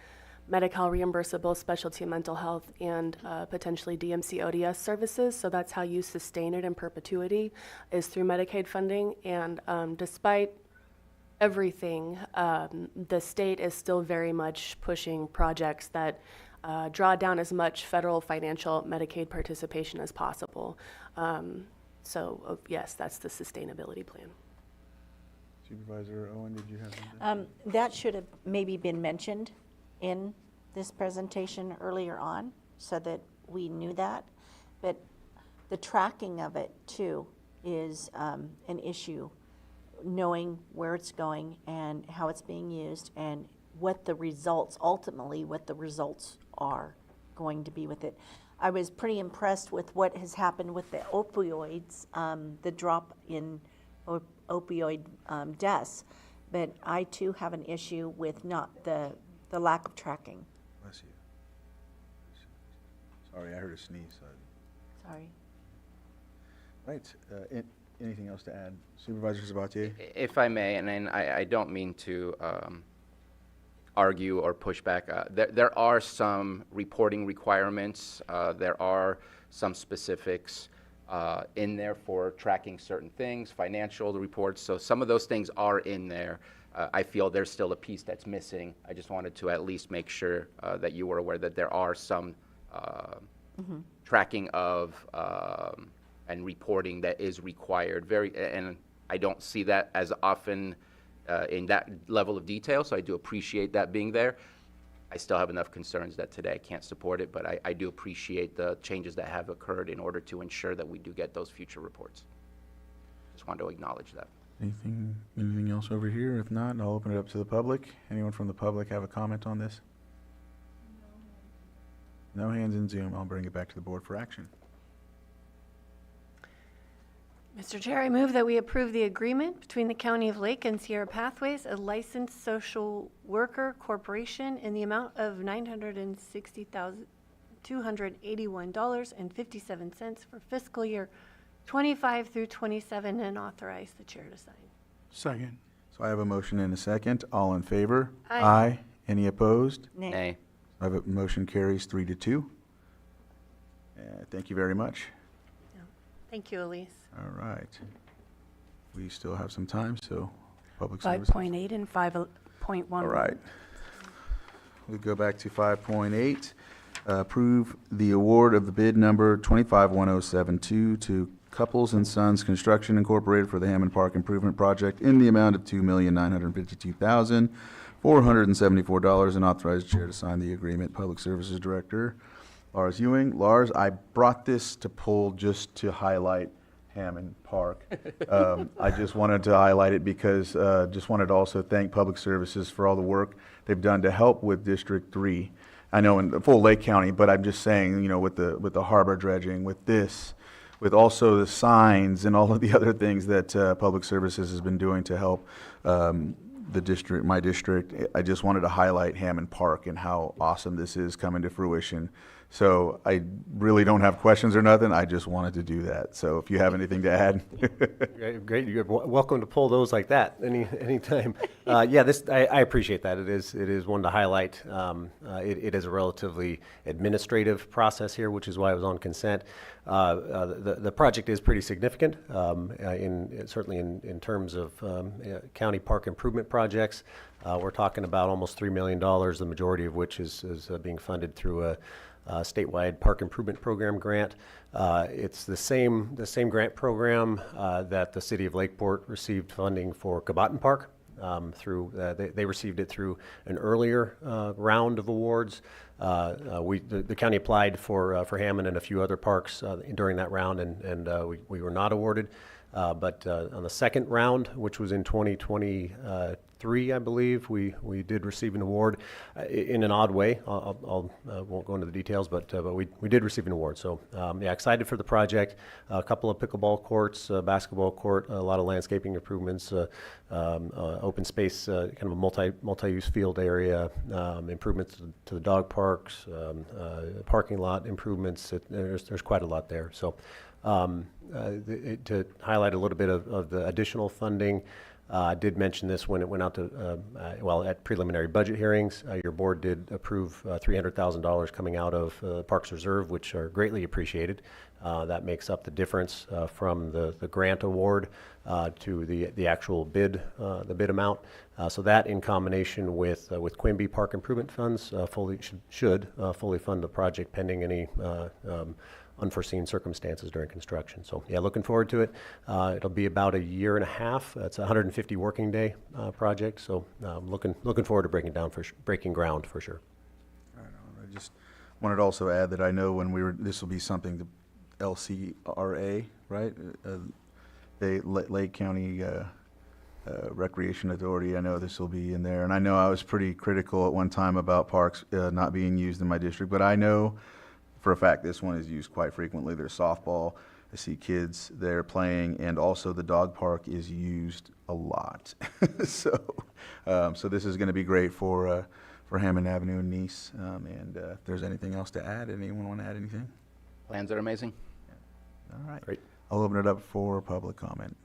Medi-Cal reimbursable specialty mental health and potentially DMC ODS services. So that's how you sustain it in perpetuity, is through Medicaid funding. And despite everything, the state is still very much pushing projects that draw down as much federal financial Medicaid participation as possible. Yes, that's the sustainability plan. Supervisor Owen, did you have something? That should have maybe been mentioned in this presentation earlier on so that we knew that. But the tracking of it too is an issue, knowing where it's going and how it's being used and what the results, ultimately what the results are going to be with it. I was pretty impressed with what has happened with the opioids, the drop in opioid deaths, but I too have an issue with not the lack of tracking. Bless you. Sorry, I heard a sneeze. Sorry. Right. Anything else to add? Supervisor Sabatier? If I may, and I don't mean to argue or push back. There are some reporting requirements. There are some specifics in there for tracking certain things, financial reports. So some of those things are in there. I feel there's still a piece that's missing. I just wanted to at least make sure that you were aware that there are some tracking of and reporting that is required. And I don't see that as often in that level of detail, so I do appreciate that being there. I still have enough concerns that today I can't support it, but I do appreciate the changes that have occurred in order to ensure that we do get those future reports. Just wanted to acknowledge that. Anything else over here? If not, I'll open it up to the public. Anyone from the public have a comment on this? No hands in Zoom. I'll bring it back to the board for action. Mr. Chair, I move that we approve the agreement between the County of Lake and Sierra Pathways, a licensed social worker corporation, in the amount of $960,281.57 for fiscal year 25 through 27, and authorize the chair to sign. Second. So I have a motion and a second. All in favor? Aye. Any opposed? Nay. I have a motion carries 3-2. Thank you very much. Thank you, Elise. All right. We still have some time, so public services. 5.8 and 5.1. All right. We go back to 5.8. Approve the award of the bid number 251072 to Couples and Sons Construction Incorporated for the Hammond Park Improvement Project in the amount of $2,952,474, and authorize the chair to sign the agreement. Public Services Director Lars Ewing. Lars, I brought this to pull just to highlight Hammond Park. I just wanted to highlight it because just wanted to also thank Public Services for all the work they've done to help with District 3. I know in the full Lake County, but I'm just saying, you know, with the harbor dredging, with this, with also the signs and all of the other things that Public Services has been doing to help the district, my district. I just wanted to highlight Hammond Park and how awesome this is coming to fruition. So I really don't have questions or nothing. I just wanted to do that. So if you have anything to add. Great. You're welcome to pull those like that anytime. Yeah, I appreciate that. It is one to highlight. It is a relatively administrative process here, which is why I was on consent. The project is pretty significant, certainly in terms of county park improvement projects. We're talking about almost $3 million, the majority of which is being funded through a statewide park improvement program grant. It's the same grant program that the city of Lakeport received funding for Cabotin Park. They received it through an earlier round of awards. The county applied for Hammond and a few other parks during that round, and we were not awarded. But on the second round, which was in 2023, I believe, we did receive an award in an odd way. I won't go into the details, but we did receive an award. So yeah, excited for the project. A couple of pickleball courts, basketball court, a lot of landscaping improvements, open space, kind of a multi-use field area, improvements to the dog parks, parking lot improvements. There's quite a lot there. So. To highlight a little bit of the additional funding, I did mention this when it went out to, at preliminary budget hearings. Your board did approve $300,000 coming out of Parks Reserve, which are greatly appreciated. That makes up the difference from the grant award to the actual bid, the bid amount. So that, in combination with Quimby Park Improvement Funds, should fully fund the project pending any unforeseen circumstances during construction. So yeah, looking forward to it. It'll be about a year and a half. It's a 150 working day project. So looking forward to breaking ground for sure. I just wanted to also add that I know this will be something the LCRA, right? The Lake County Recreation Authority. I know this will be in there, and I know I was pretty critical at one time about parks not being used in my district, but I know for a fact this one is used quite frequently. There's softball. I see kids there playing, and also the dog park is used a lot. So this is going to be great for Hammond Avenue and Nice. And if there's anything else to add, anyone want to add anything? Plans are amazing. All right. Great. I'll open it up for public comment.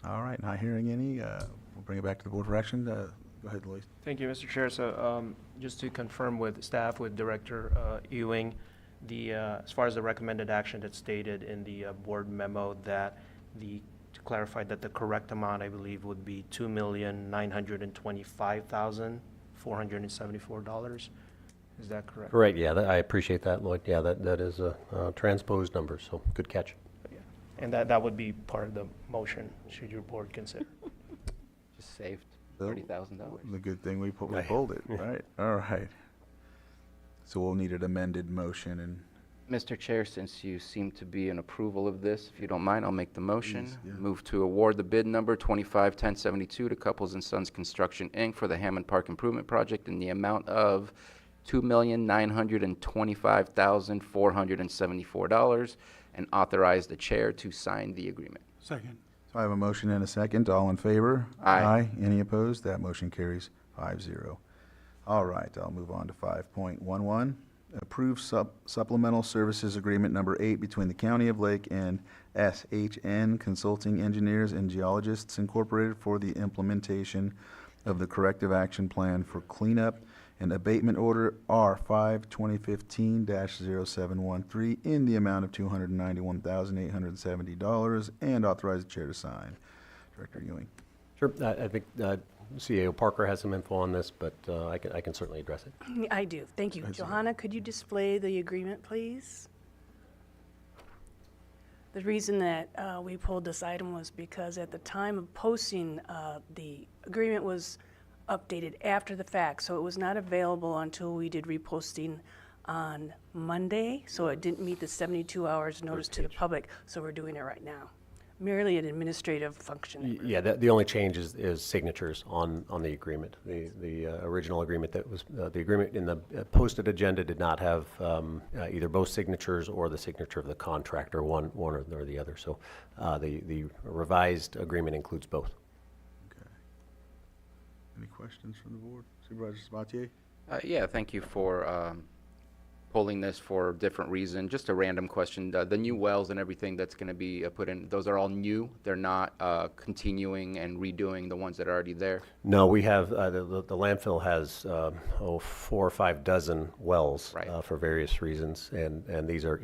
All right, not hearing any. We'll bring it back to the board for action. Go ahead, Luis. Thank you, Mr. Chair. So just to confirm with staff, with Director Ewing, as far as the recommended action that's stated in the board memo, that to clarify that the correct amount, I believe, would be $2,925,474. Is that correct? Correct. Yeah, I appreciate that, Lloyd. Yeah, that is a transposed number. So good catch. Yeah. And that would be part of the motion, should your board consider. Just saved $30,000. The good thing we pulled it, right? All right. So we'll need an amended motion. And Mr. Chair, since you seem to be in approval of this, if you don't mind, I'll make the motion. Please, yeah. Move to award the bid number 251072 to Couples and Sons Construction, Inc. for the Hammond Park Improvement Project in the amount of $2,925,474, and authorize the chair to sign the agreement. Second. so I have a motion and a second. All in favor? Aye. Any opposed? That motion carries 5-0. All right, I'll move on to 5.11. Approve supplemental services agreement number 8 between the County of Lake and SHN Consulting Engineers and Geologists Incorporated for the implementation of the corrective action plan for cleanup and abatement order R5-2015-0713 in the amount of $291,870, and authorize the chair to sign. Director Ewing. Sure. I think CAO Parker has some info on this, but I can certainly address it. I do. Thank you. Go ahead, Johanna, could you display the agreement, please? The reason that we pulled this item was because at the time of posting, the agreement was updated after the fact, so it was not available until we did reposting on Monday, so it didn't meet the 72 hours notice to the public, so we're doing it right now. Merely an administrative function. Yeah, the only change is signatures on the agreement. The original agreement that was, the agreement in the posted agenda did not have either both signatures or the signature of the contractor, one or the other. So the revised agreement includes both. Okay. Any questions from the board? Supervisor Sabatier? Yeah, thank you for pulling this for a different reason. Just a random question. The new wells and everything that's going to be put in, those are all new? They're not continuing and redoing the ones that are already there? No, we have, the landfill has 4 or 5 dozen wells Right. for various reasons, and these are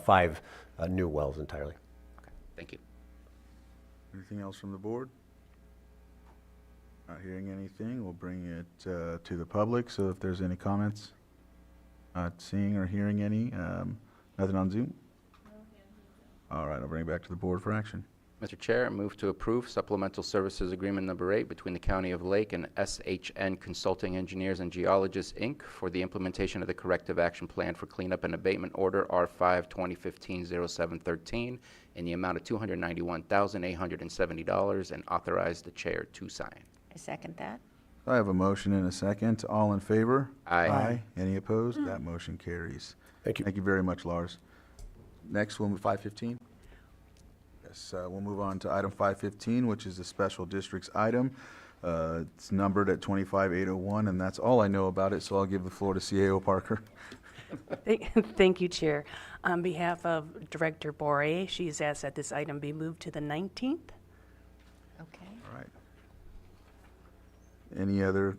5 new wells entirely. Okay, thank you. Anything else from the board? Not hearing anything, we'll bring it to the public, so if there's any comments. Not seeing or hearing any. Nothing on Zoom? All right, I'll bring it back to the board for action. Mr. Chair, I move to approve supplemental services agreement number 8 between the County of Lake and SHN Consulting Engineers and Geologists, Inc. for the implementation of the corrective action plan for cleanup and abatement order R5 2015-0713 in the amount of $291,870 and authorize the chair to sign. I second that. I have a motion and a second. All in favor? Aye. Any opposed? That motion carries. Thank you. Thank you very much, Lars. Next, we'll move 515. Yes, we'll move on to item 515, which is the special districts item. It's numbered at 25801, and that's all I know about it, so I'll give the floor to CAO Parker. Thank you, Chair. On behalf of Director Bore, she's asked that this item be moved to the 19th. Okay. All right.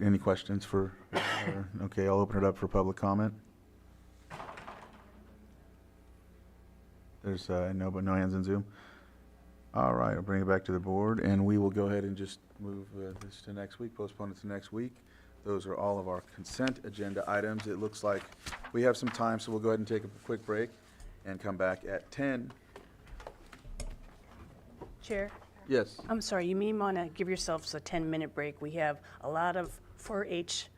Any questions for, okay, I'll open it up for public comment. There's no hands in Zoom. All right, I'll bring it back to the board, and we will go ahead and just move this to next week, postpone it to next week. Those are all of our consent agenda items. It looks like we have some time, so we'll go ahead and take a quick break and come back at 10. Chair? Yes. I'm sorry, you may want to give yourselves a 10-minute break. We have a lot of 4-H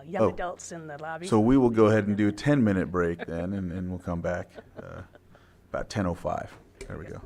young adults in the lobby. So we will go ahead and do a 10-minute break then, and we'll come back about 10:05. There we go.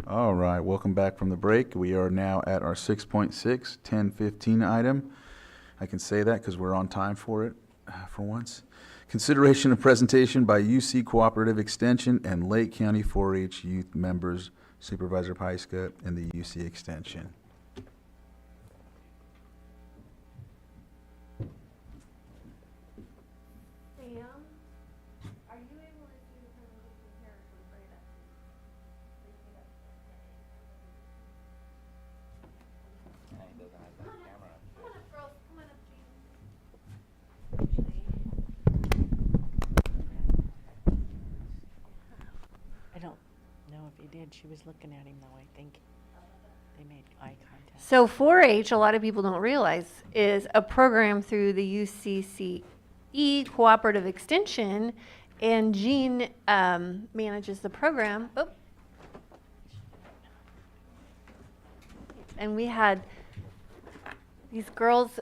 All right, welcome back from the break. We are now at our 6.6, 10:15 item. I can say that because we're on time for it, for once. Consideration of presentation by UC Cooperative Extension and Lake County 4-H youth members, Supervisor Pyska and the UC Extension. I don't know if he did. She was looking at him though, I think. They made eye contact. So 4-H, a lot of people don't realize, is a program through the UCCE Cooperative Extension, and Jean manages the program. Oh. And we had these girls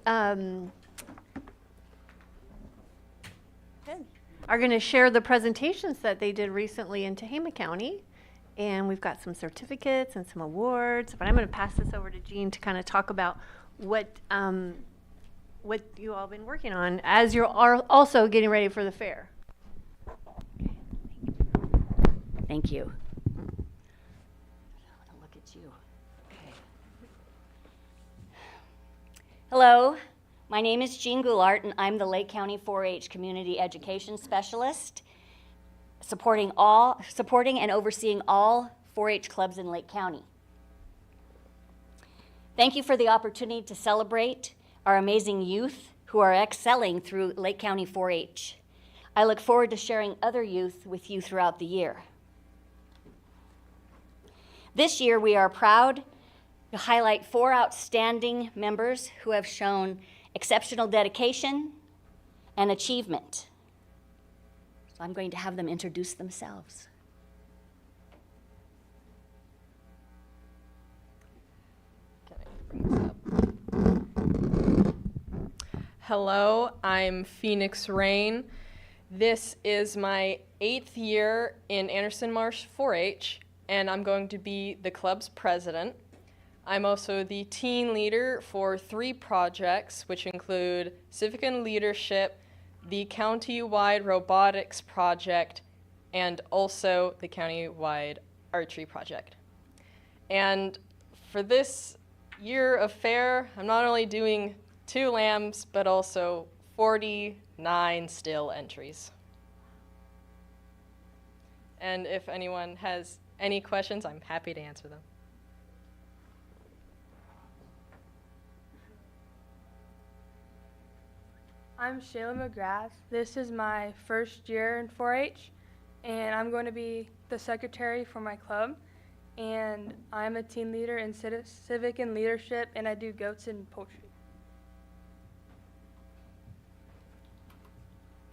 are going to share the presentations that they did recently in Tehama County. And we've got some certificates and some awards, but I'm going to pass this over to Jean to kind of talk about what you all been working on as you're also getting ready for the fair. Thank you. I want to look at you. Okay. Hello, my name is Jean Goulart, and I'm the Lake County 4-H Community Education Specialist, supporting and overseeing all 4-H clubs in Lake County. Thank you for the opportunity to celebrate our amazing youth who are excelling through Lake County 4-H. I look forward to sharing other youth with you throughout the year. This year, we are proud to highlight 4 outstanding members who have shown exceptional dedication and achievement. So I'm going to have them introduce themselves. Hello, I'm Phoenix Rain. This is my 8th year in Anderson Marsh 4-H, and I'm going to be the club's president. I'm also the teen leader for 3 projects, which include Civic and Leadership, the county-wide robotics project, and also the county-wide archery project. And for this year of fair, I'm not only doing 2 lambs, but also 49 still entries. And if anyone has any questions, I'm happy to answer them. I'm Shayla McGrath. This is my first year in 4-H, and I'm going to be the secretary for my club. And I'm a team leader in civic and leadership, and I do goats and poultry.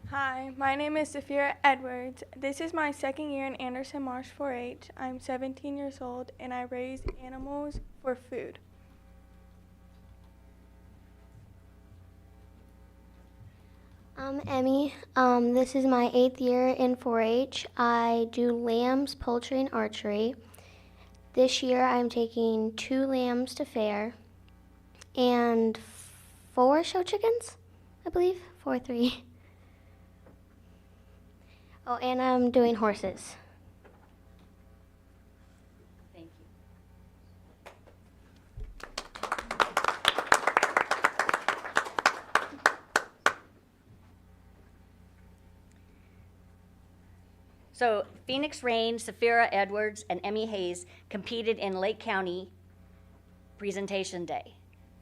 Hi, my name is Saphira Edwards. This is my 2nd year in Anderson Marsh 4-H. I'm 17 years old, and I raise animals for food. I'm Emmy. This is my 8th year in 4-H. I do lambs, poultry, and archery. This year I'm taking 2 lambs to fair and 4 show chickens, I believe. 4 or 3. Oh, and I'm doing horses. Thank you. So Phoenix Rain, Saphira Edwards, and Emmy Hayes competed in Lake County Presentation Day.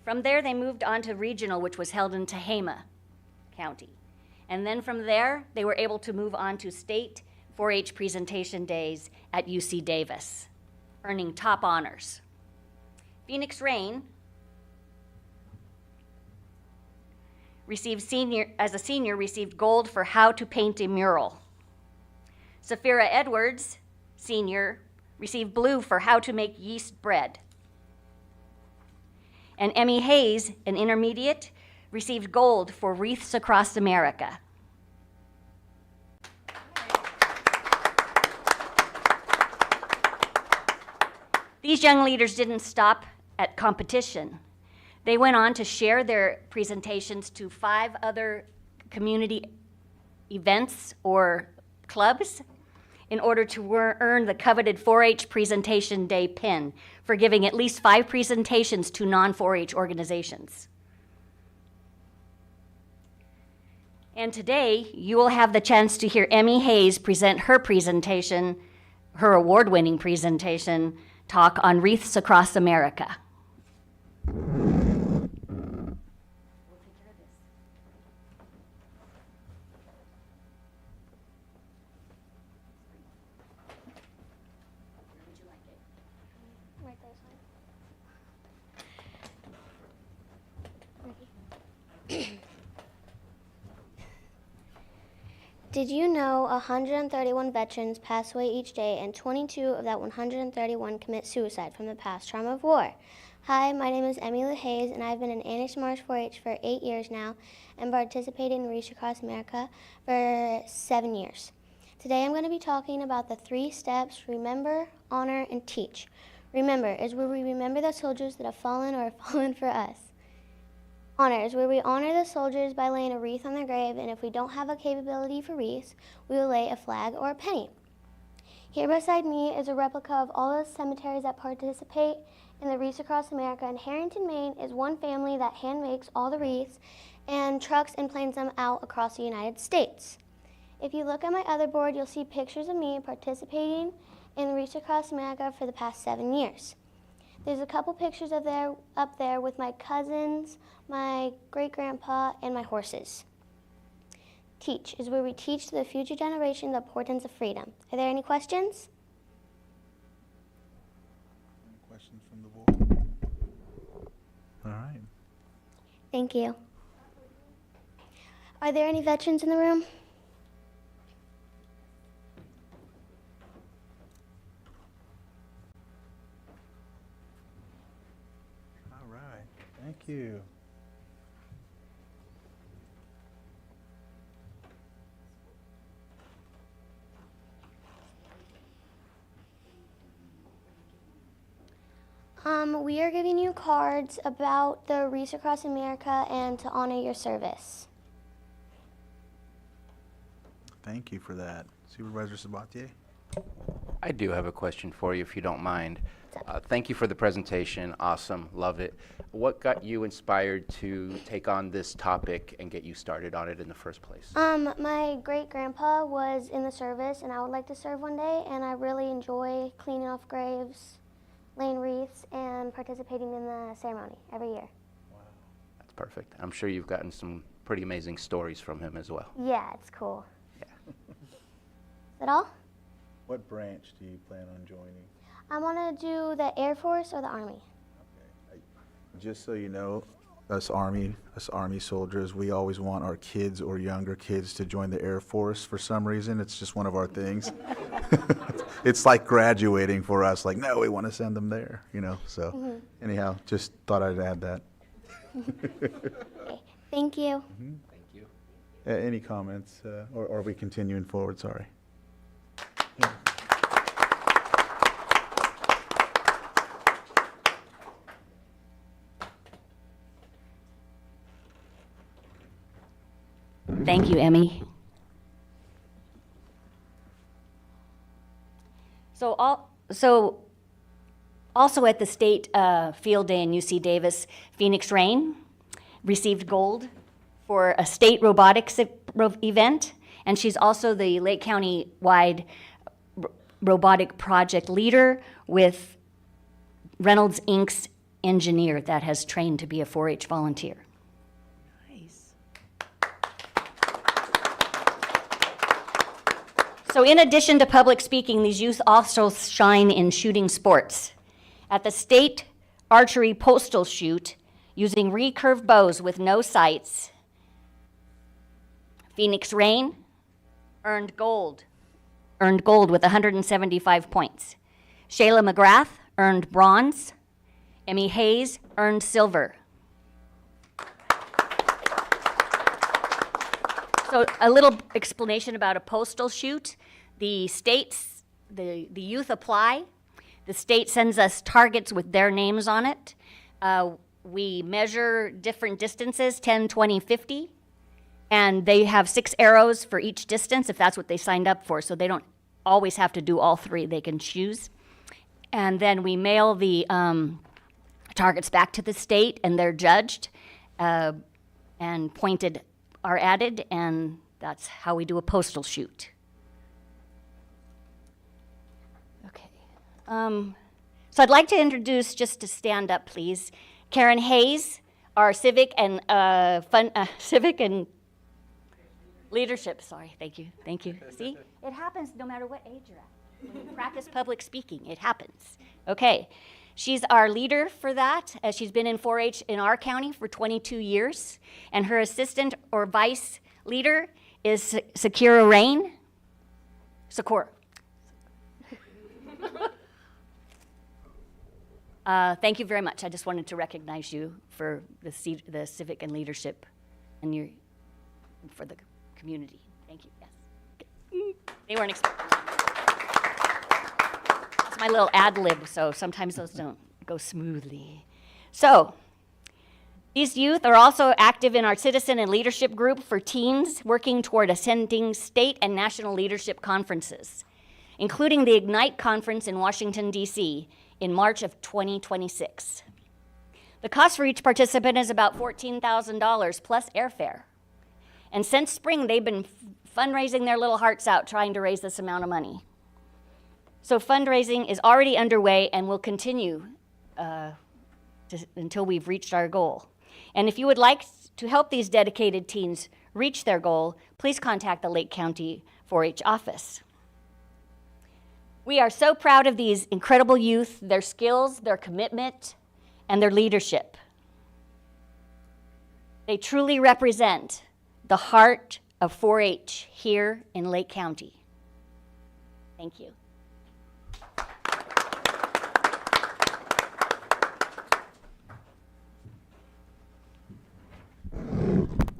From there, they moved on to regional, which was held in Tehama County. And then from there, they were able to move on to state 4-H presentation days at UC Davis, earning top honors. Phoenix Rain as a senior, received gold for how to paint a mural. Saphira Edwards, senior, received blue for how to make yeast bread. And Emmy Hayes, an intermediate, received gold for wreaths across America. These young leaders didn't stop at competition. They went on to share their presentations to 5 other community events or clubs in order to earn the coveted 4-H Presentation Day pin for giving at least 5 presentations to non-4-H organizations. And today, you will have the chance to hear Emmy Hayes present her presentation, her award-winning presentation, talk on wreaths across America. Did you know 131 veterans pass away each day and 22 of that 131 commit suicide from the past trauma of war? Hi, my name is Emmy Hayes, and I've been in Anderson Marsh 4-H for 8 years now and participated in Reach Across America for 7 years. Today I'm going to be talking about the 3 steps: remember, honor, and teach. Remember is where we remember the soldiers that have fallen or have fallen for us. Honor is where we honor the soldiers by laying a wreath on their grave, and if we don't have a capability for wreaths, we will lay a flag or a penny. Here beside me is a replica of all the cemeteries that participate in the Wreaths Across America, and Harrington, Maine is one family that hand makes all the wreaths and trucks and planes them out across the United States. If you look at my other board, you'll see pictures of me participating in the Wreaths Across America for the past 7 years. There's a couple pictures up there with my cousins, my great-grandpa, and my horses. Teach is where we teach the future generation the importance of freedom. Are there any questions? Any questions from the board? All right. Thank you. Are there any veterans in the room? All right. Thank you. We are giving you cards about the Wreaths Across America and to honor your service. Thank you for that. Supervisor Sabatier? I do have a question for you, if you don't mind. Thank you for the presentation. Awesome. Love it. What got you inspired to take on this topic and get you started on it in the first place? My great-grandpa was in the service, and I would like to serve one day, and I really enjoy cleaning off graves, laying wreaths, and participating in the ceremony every year. That's perfect. I'm sure you've gotten some pretty amazing stories from him as well. Yeah, it's cool. Yeah. Is that all? What branch do you plan on joining? I want to do the Air Force or the Army. Just so you know, us Army soldiers, we always want our kids or younger kids to join the Air Force for some reason. It's just one of our things. It's like graduating for us. Like, no, we want to send them there, you know. So anyhow, just thought I'd add that. Okay. Thank you. Thank you. Any comments, or are we continuing forward? Sorry. Thank you, Emmy. Also at the state field day in UC Davis, Phoenix Rain received gold for a state robotics event, and she's also the Lake County-wide robotic project leader with Reynolds Inc.'s engineer that has trained to be a 4-H volunteer. Nice. So in addition to public speaking, these youth also shine in shooting sports. At the state archery postal shoot, using recurve bows with no sights, Phoenix Rain earned gold with 175 points. Shayla McGrath earned bronze. Emmy Hayes earned silver. So a little explanation about a postal shoot. The youth apply. The state sends us targets with their names on it. We measure different distances, 10, 20, 50, and they have 6 arrows for each distance if that's what they signed up for, so they don't always have to do all 3. They can choose. And then we mail the targets back to the state, and they're judged and pointed are added, and that's how we do a postal shoot. Okay. So I'd like to introduce, just to stand up, please, Karen Hayes, our civic and leadership. Sorry, thank you. See, it happens no matter what age you're at. When you practice public speaking, it happens. Okay, she's our leader for that. She's been in 4-H in our county for 22 years, and her assistant or vice leader is Sakura Rain. Sakura. Thank you very much. I just wanted to recognize you for the civic and leadership and for the community. Thank you. Yes. They weren't expecting that. It's my little ad lib, so sometimes those don't go smoothly. So, these youth are also active in our citizen and leadership group for teens working toward attending state and national leadership conferences, including the Ignite conference in Washington, D.C. in March of 2026. The cost for each participant is about $14,000 plus airfare. And since spring, they've been fundraising their little hearts out trying to raise this amount of money. So fundraising is already underway and will continue until we've reached our goal. And if you would like to help these dedicated teens reach their goal, please contact the Lake County 4-H office. We are so proud of these incredible youth, their skills, their commitment, and their leadership. They truly represent the heart of 4-H here in Lake County. Thank you.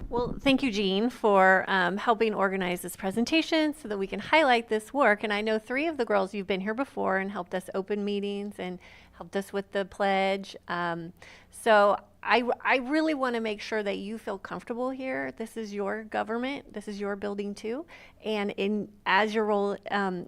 Well, thank you, Jean, for helping organize this presentation so that we can highlight this work. And I know 3 of the girls, you've been here before and helped us open meetings and helped us with the pledge. So I really want to make sure that you feel comfortable here. This is your government. This is your building too. And as your role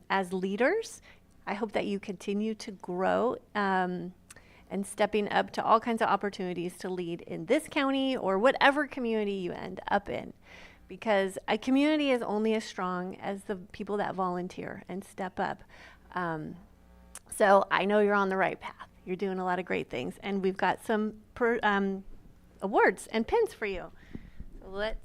as leaders, I hope that you continue to grow and stepping up to all kinds of opportunities to lead in this county or whatever community you end up in. Because a community is only as strong as the people that volunteer and step up. So I know you're on the right path. You're doing a lot of great things. And we've got some awards and pins for you. So let's.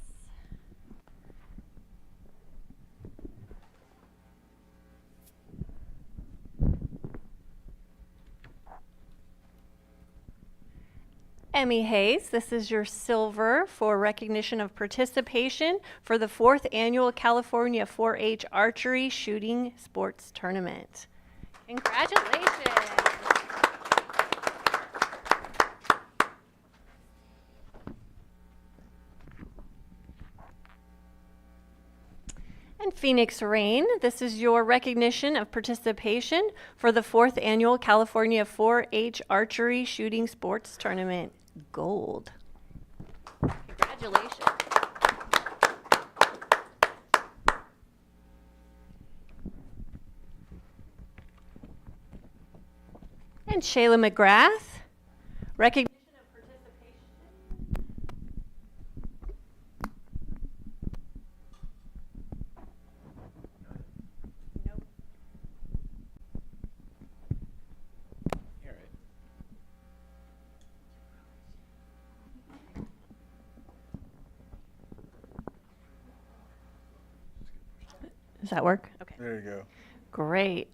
Emmy Hayes, this is your silver for recognition of participation for the 4th Annual California 4-H Archery Shooting Sports Tournament. Congratulations. And Phoenix Rain, this is your recognition of participation for the 4th Annual California 4-H Archery Shooting Sports Tournament. Gold. Congratulations. And Shayla McGrath, recognition of participation. Nope. Does that work? Okay. There you go. Great.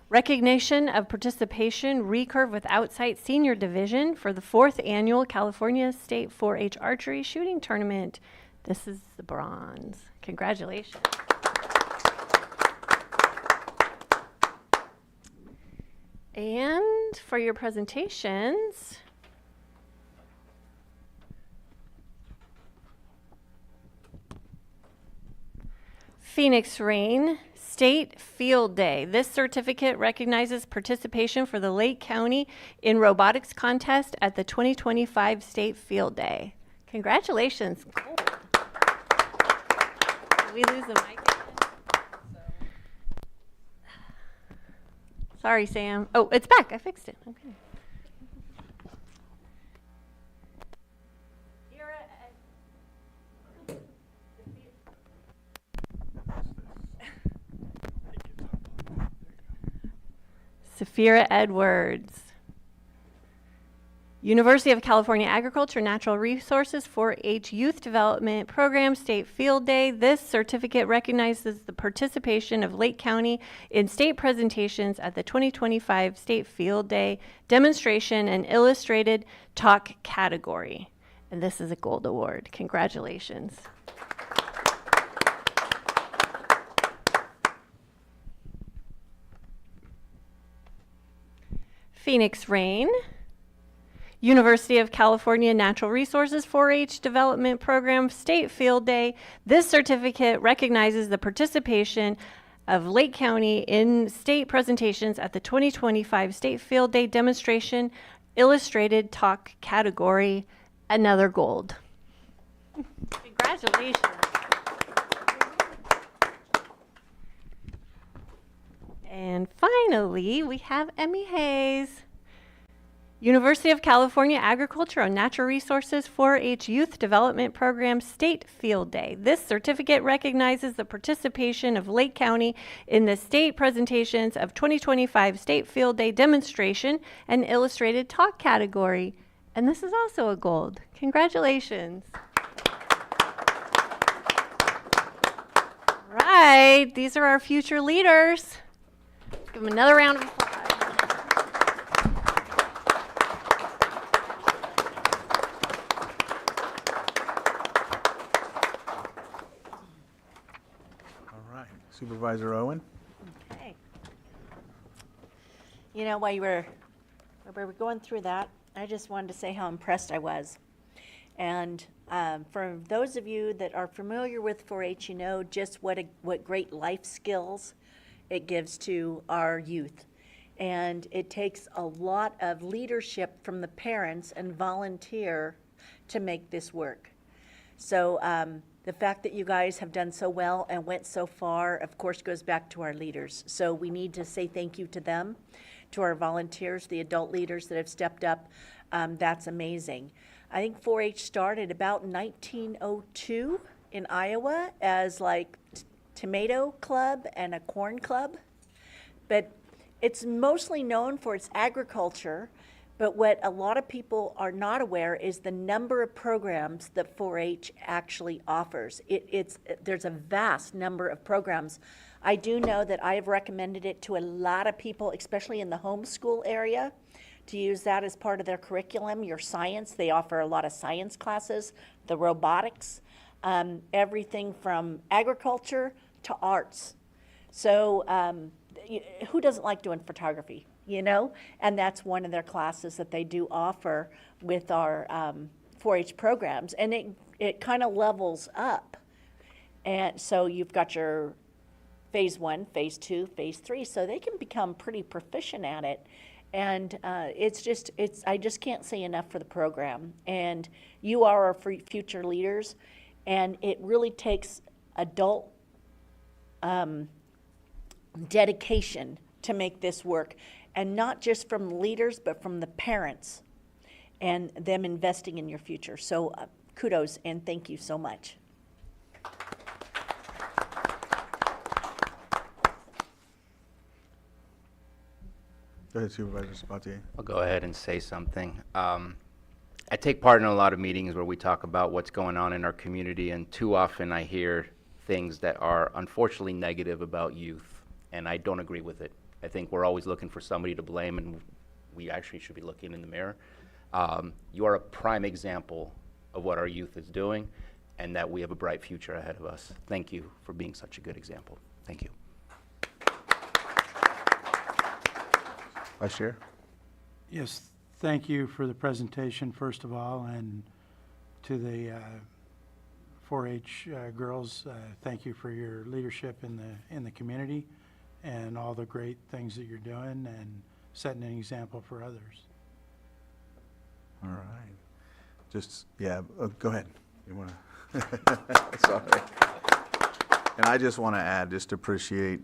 Recognition of participation, recurve with Outside Senior Division for the 4th Annual California State 4-H Archery Shooting Tournament. This is the bronze. Congratulations. And for your presentations, Phoenix Rain State Field Day. This certificate recognizes participation for the Lake County in robotics contest at the 2025 State Field Day. Congratulations. Did we lose the mic again? Sorry, Sam. Oh, it's back. I fixed it. Okay. Safira Edwards. University of California Agriculture Natural Resources 4-H Youth Development Program State Field Day. This certificate recognizes the participation of Lake County in state presentations at the 2025 State Field Day demonstration and illustrated talk category. And this is a gold award. Congratulations. Phoenix Rain. University of California Natural Resources 4-H Development Program State Field Day. This certificate recognizes the participation of Lake County in state presentations at the 2025 State Field Day demonstration illustrated talk category. Another gold. Congratulations. And finally, we have Emmy Hayes. University of California Agriculture and Natural Resources 4-H Youth Development Program State Field Day. This certificate recognizes the participation of Lake County in the state presentations of 2025 State Field Day demonstration and illustrated talk category. And this is also a gold. Congratulations. All right, these are our future leaders. Give them another round of applause. Supervisor Owen? Okay. You know, while we were going through that, I just wanted to say how impressed I was. And for those of you that are familiar with 4-H, you know just what great life skills it gives to our youth. And it takes a lot of leadership from the parents and volunteer to make this work. So the fact that you guys have done so well and went so far, of course, goes back to our leaders. So we need to say thank you to them, to our volunteers, the adult leaders that have stepped up. That's amazing. I think 4-H started about 1902 in Iowa as like tomato club and a corn club. But it's mostly known for its agriculture. But what a lot of people are not aware is the number of programs that 4-H actually offers. There's a vast number of programs. I do know that I have recommended it to a lot of people, especially in the homeschool area, to use that as part of their curriculum. Your science, they offer a lot of science classes, the robotics, everything from agriculture to arts. So who doesn't like doing photography? You know, and that's one of their classes that they do offer with our 4-H programs, and it kind of levels up. And so you've got your phase 1, phase 2, phase 3, so they can become pretty proficient at it. And I just can't say enough for the program. And you are our future leaders, and it really takes adult dedication to make this work. And not just from the leaders, but from the parents and them investing in your future. So kudos and thank you so much. Go ahead, Supervisor Sabatier. I'll go ahead and say something. I take part in a lot of meetings where we talk about what's going on in our community, and too often I hear things that are unfortunately negative about youth, and I don't agree with it. I think we're always looking for somebody to blame, and we actually should be looking in the mirror. You are a prime example of what our youth is doing, and that we have a bright future ahead of us. Thank you for being such a good example. Thank you. Vice Chair? Yes, thank you for the presentation, first of all, and to the 4-H girls, thank you for your leadership in the community and all the great things that you're doing and setting an example for others. All right. Just, yeah, go ahead. You want to? Sorry. And I just want to add, just appreciate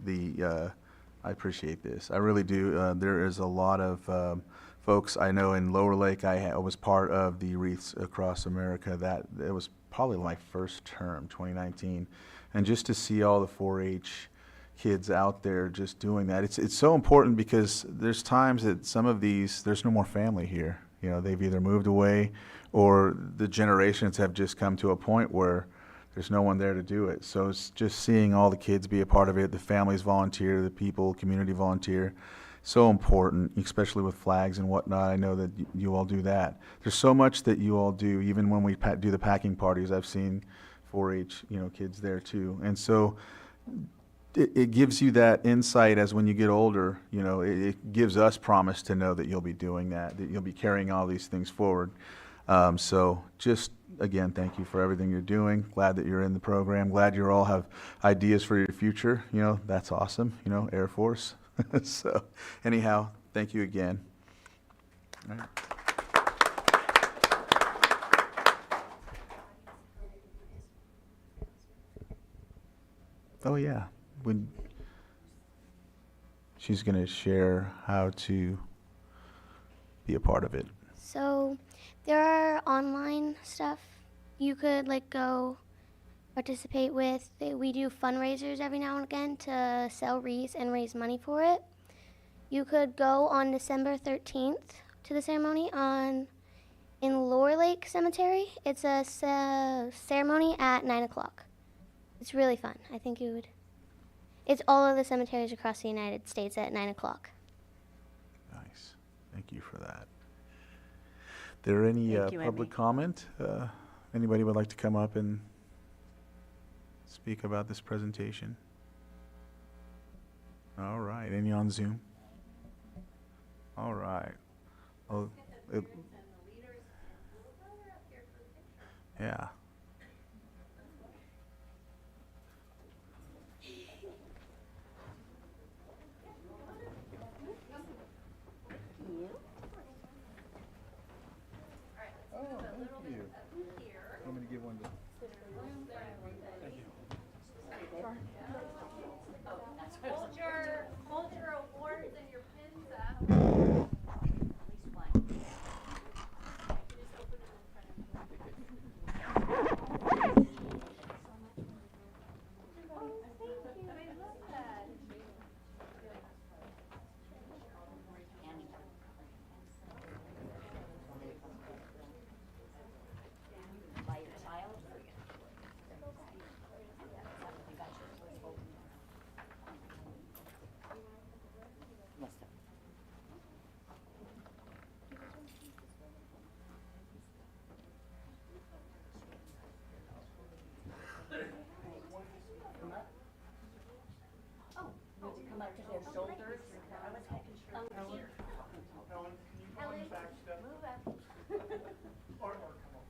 I appreciate this. I really do. There is a lot of folks I know in Lower Lake. I was part of the Wreaths Across America. That it was probably my first term, 2019, and just to see all the 4-H kids out there just doing that, it's so important because there's times that some of these there's no more family here. You know, they've either moved away or the generations have just come to a point where there's no one there to do it. So it's just seeing all the kids be a part of it, the families volunteer, the people, community volunteer, so important, especially with flags and whatnot. I know that you all do that. There's so much that you all do, even when we do the packing parties. I've seen 4-H, kids there too. And so it gives you that insight as when you get older, it gives us promise to know that you'll be doing that you'll be carrying all these things forward. So just, again, thank you for everything you're doing. Glad that you're in the program. Glad you all have ideas for your future. That's awesome, Air Force. So anyhow, thank you again. All right. Oh, yeah. She's going to share how to be a part of it. So there are online stuff you could go participate with. We do fundraisers every now and again to sell wreaths and raise money for it. You could go on December 13th to the ceremony in Lower Lake Cemetery. It's a ceremony at 9 o'clock. It's really fun. I think you would. It's all of the cemeteries across the United States at 9 o'clock. Nice. Thank you for that. There any Thank you, public Emmy. comment? Anybody would like to come up and speak about this presentation? All right. Any on Zoom? All right. Oh, yeah. Oh, thank you. I'm going to give one to... Hold your awards and your pins up.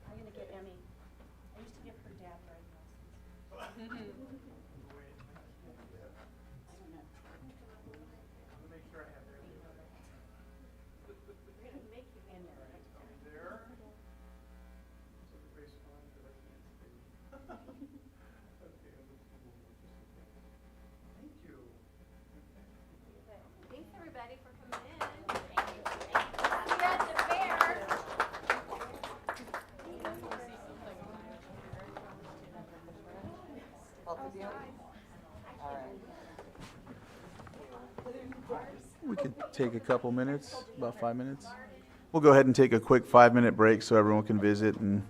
I'm gonna get Emmy. I used to give her dad driving lessons. We're gonna make you in there. Thanks everybody for coming in. See you at the fair. We could take a couple minutes, about 5 minutes. We'll go ahead and take a quick 5-minute break so everyone can visit, and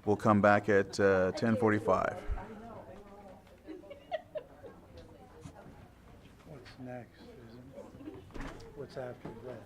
we'll come back at 10:45. What's next, Susan? What's after this?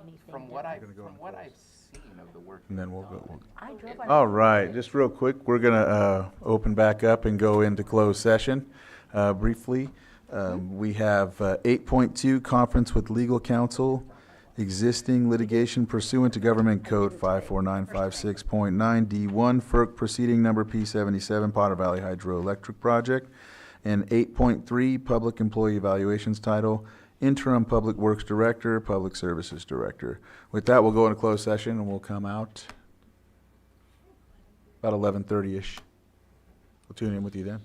anything From what I've different. seen of the work. And then we'll go. I drove our- All right, just real quick, we're gonna open back up and go into closed session briefly. We have 8.2, conference with legal counsel, existing litigation pursuant to Government Code 54956.9 D1, FERC proceeding number P77, Potter Valley Hydroelectric Project, and 8.3, public employee evaluations title, interim public works director, public services director. With that, we'll go into closed session and we'll come out about 11:30-ish. We'll tune in with you then.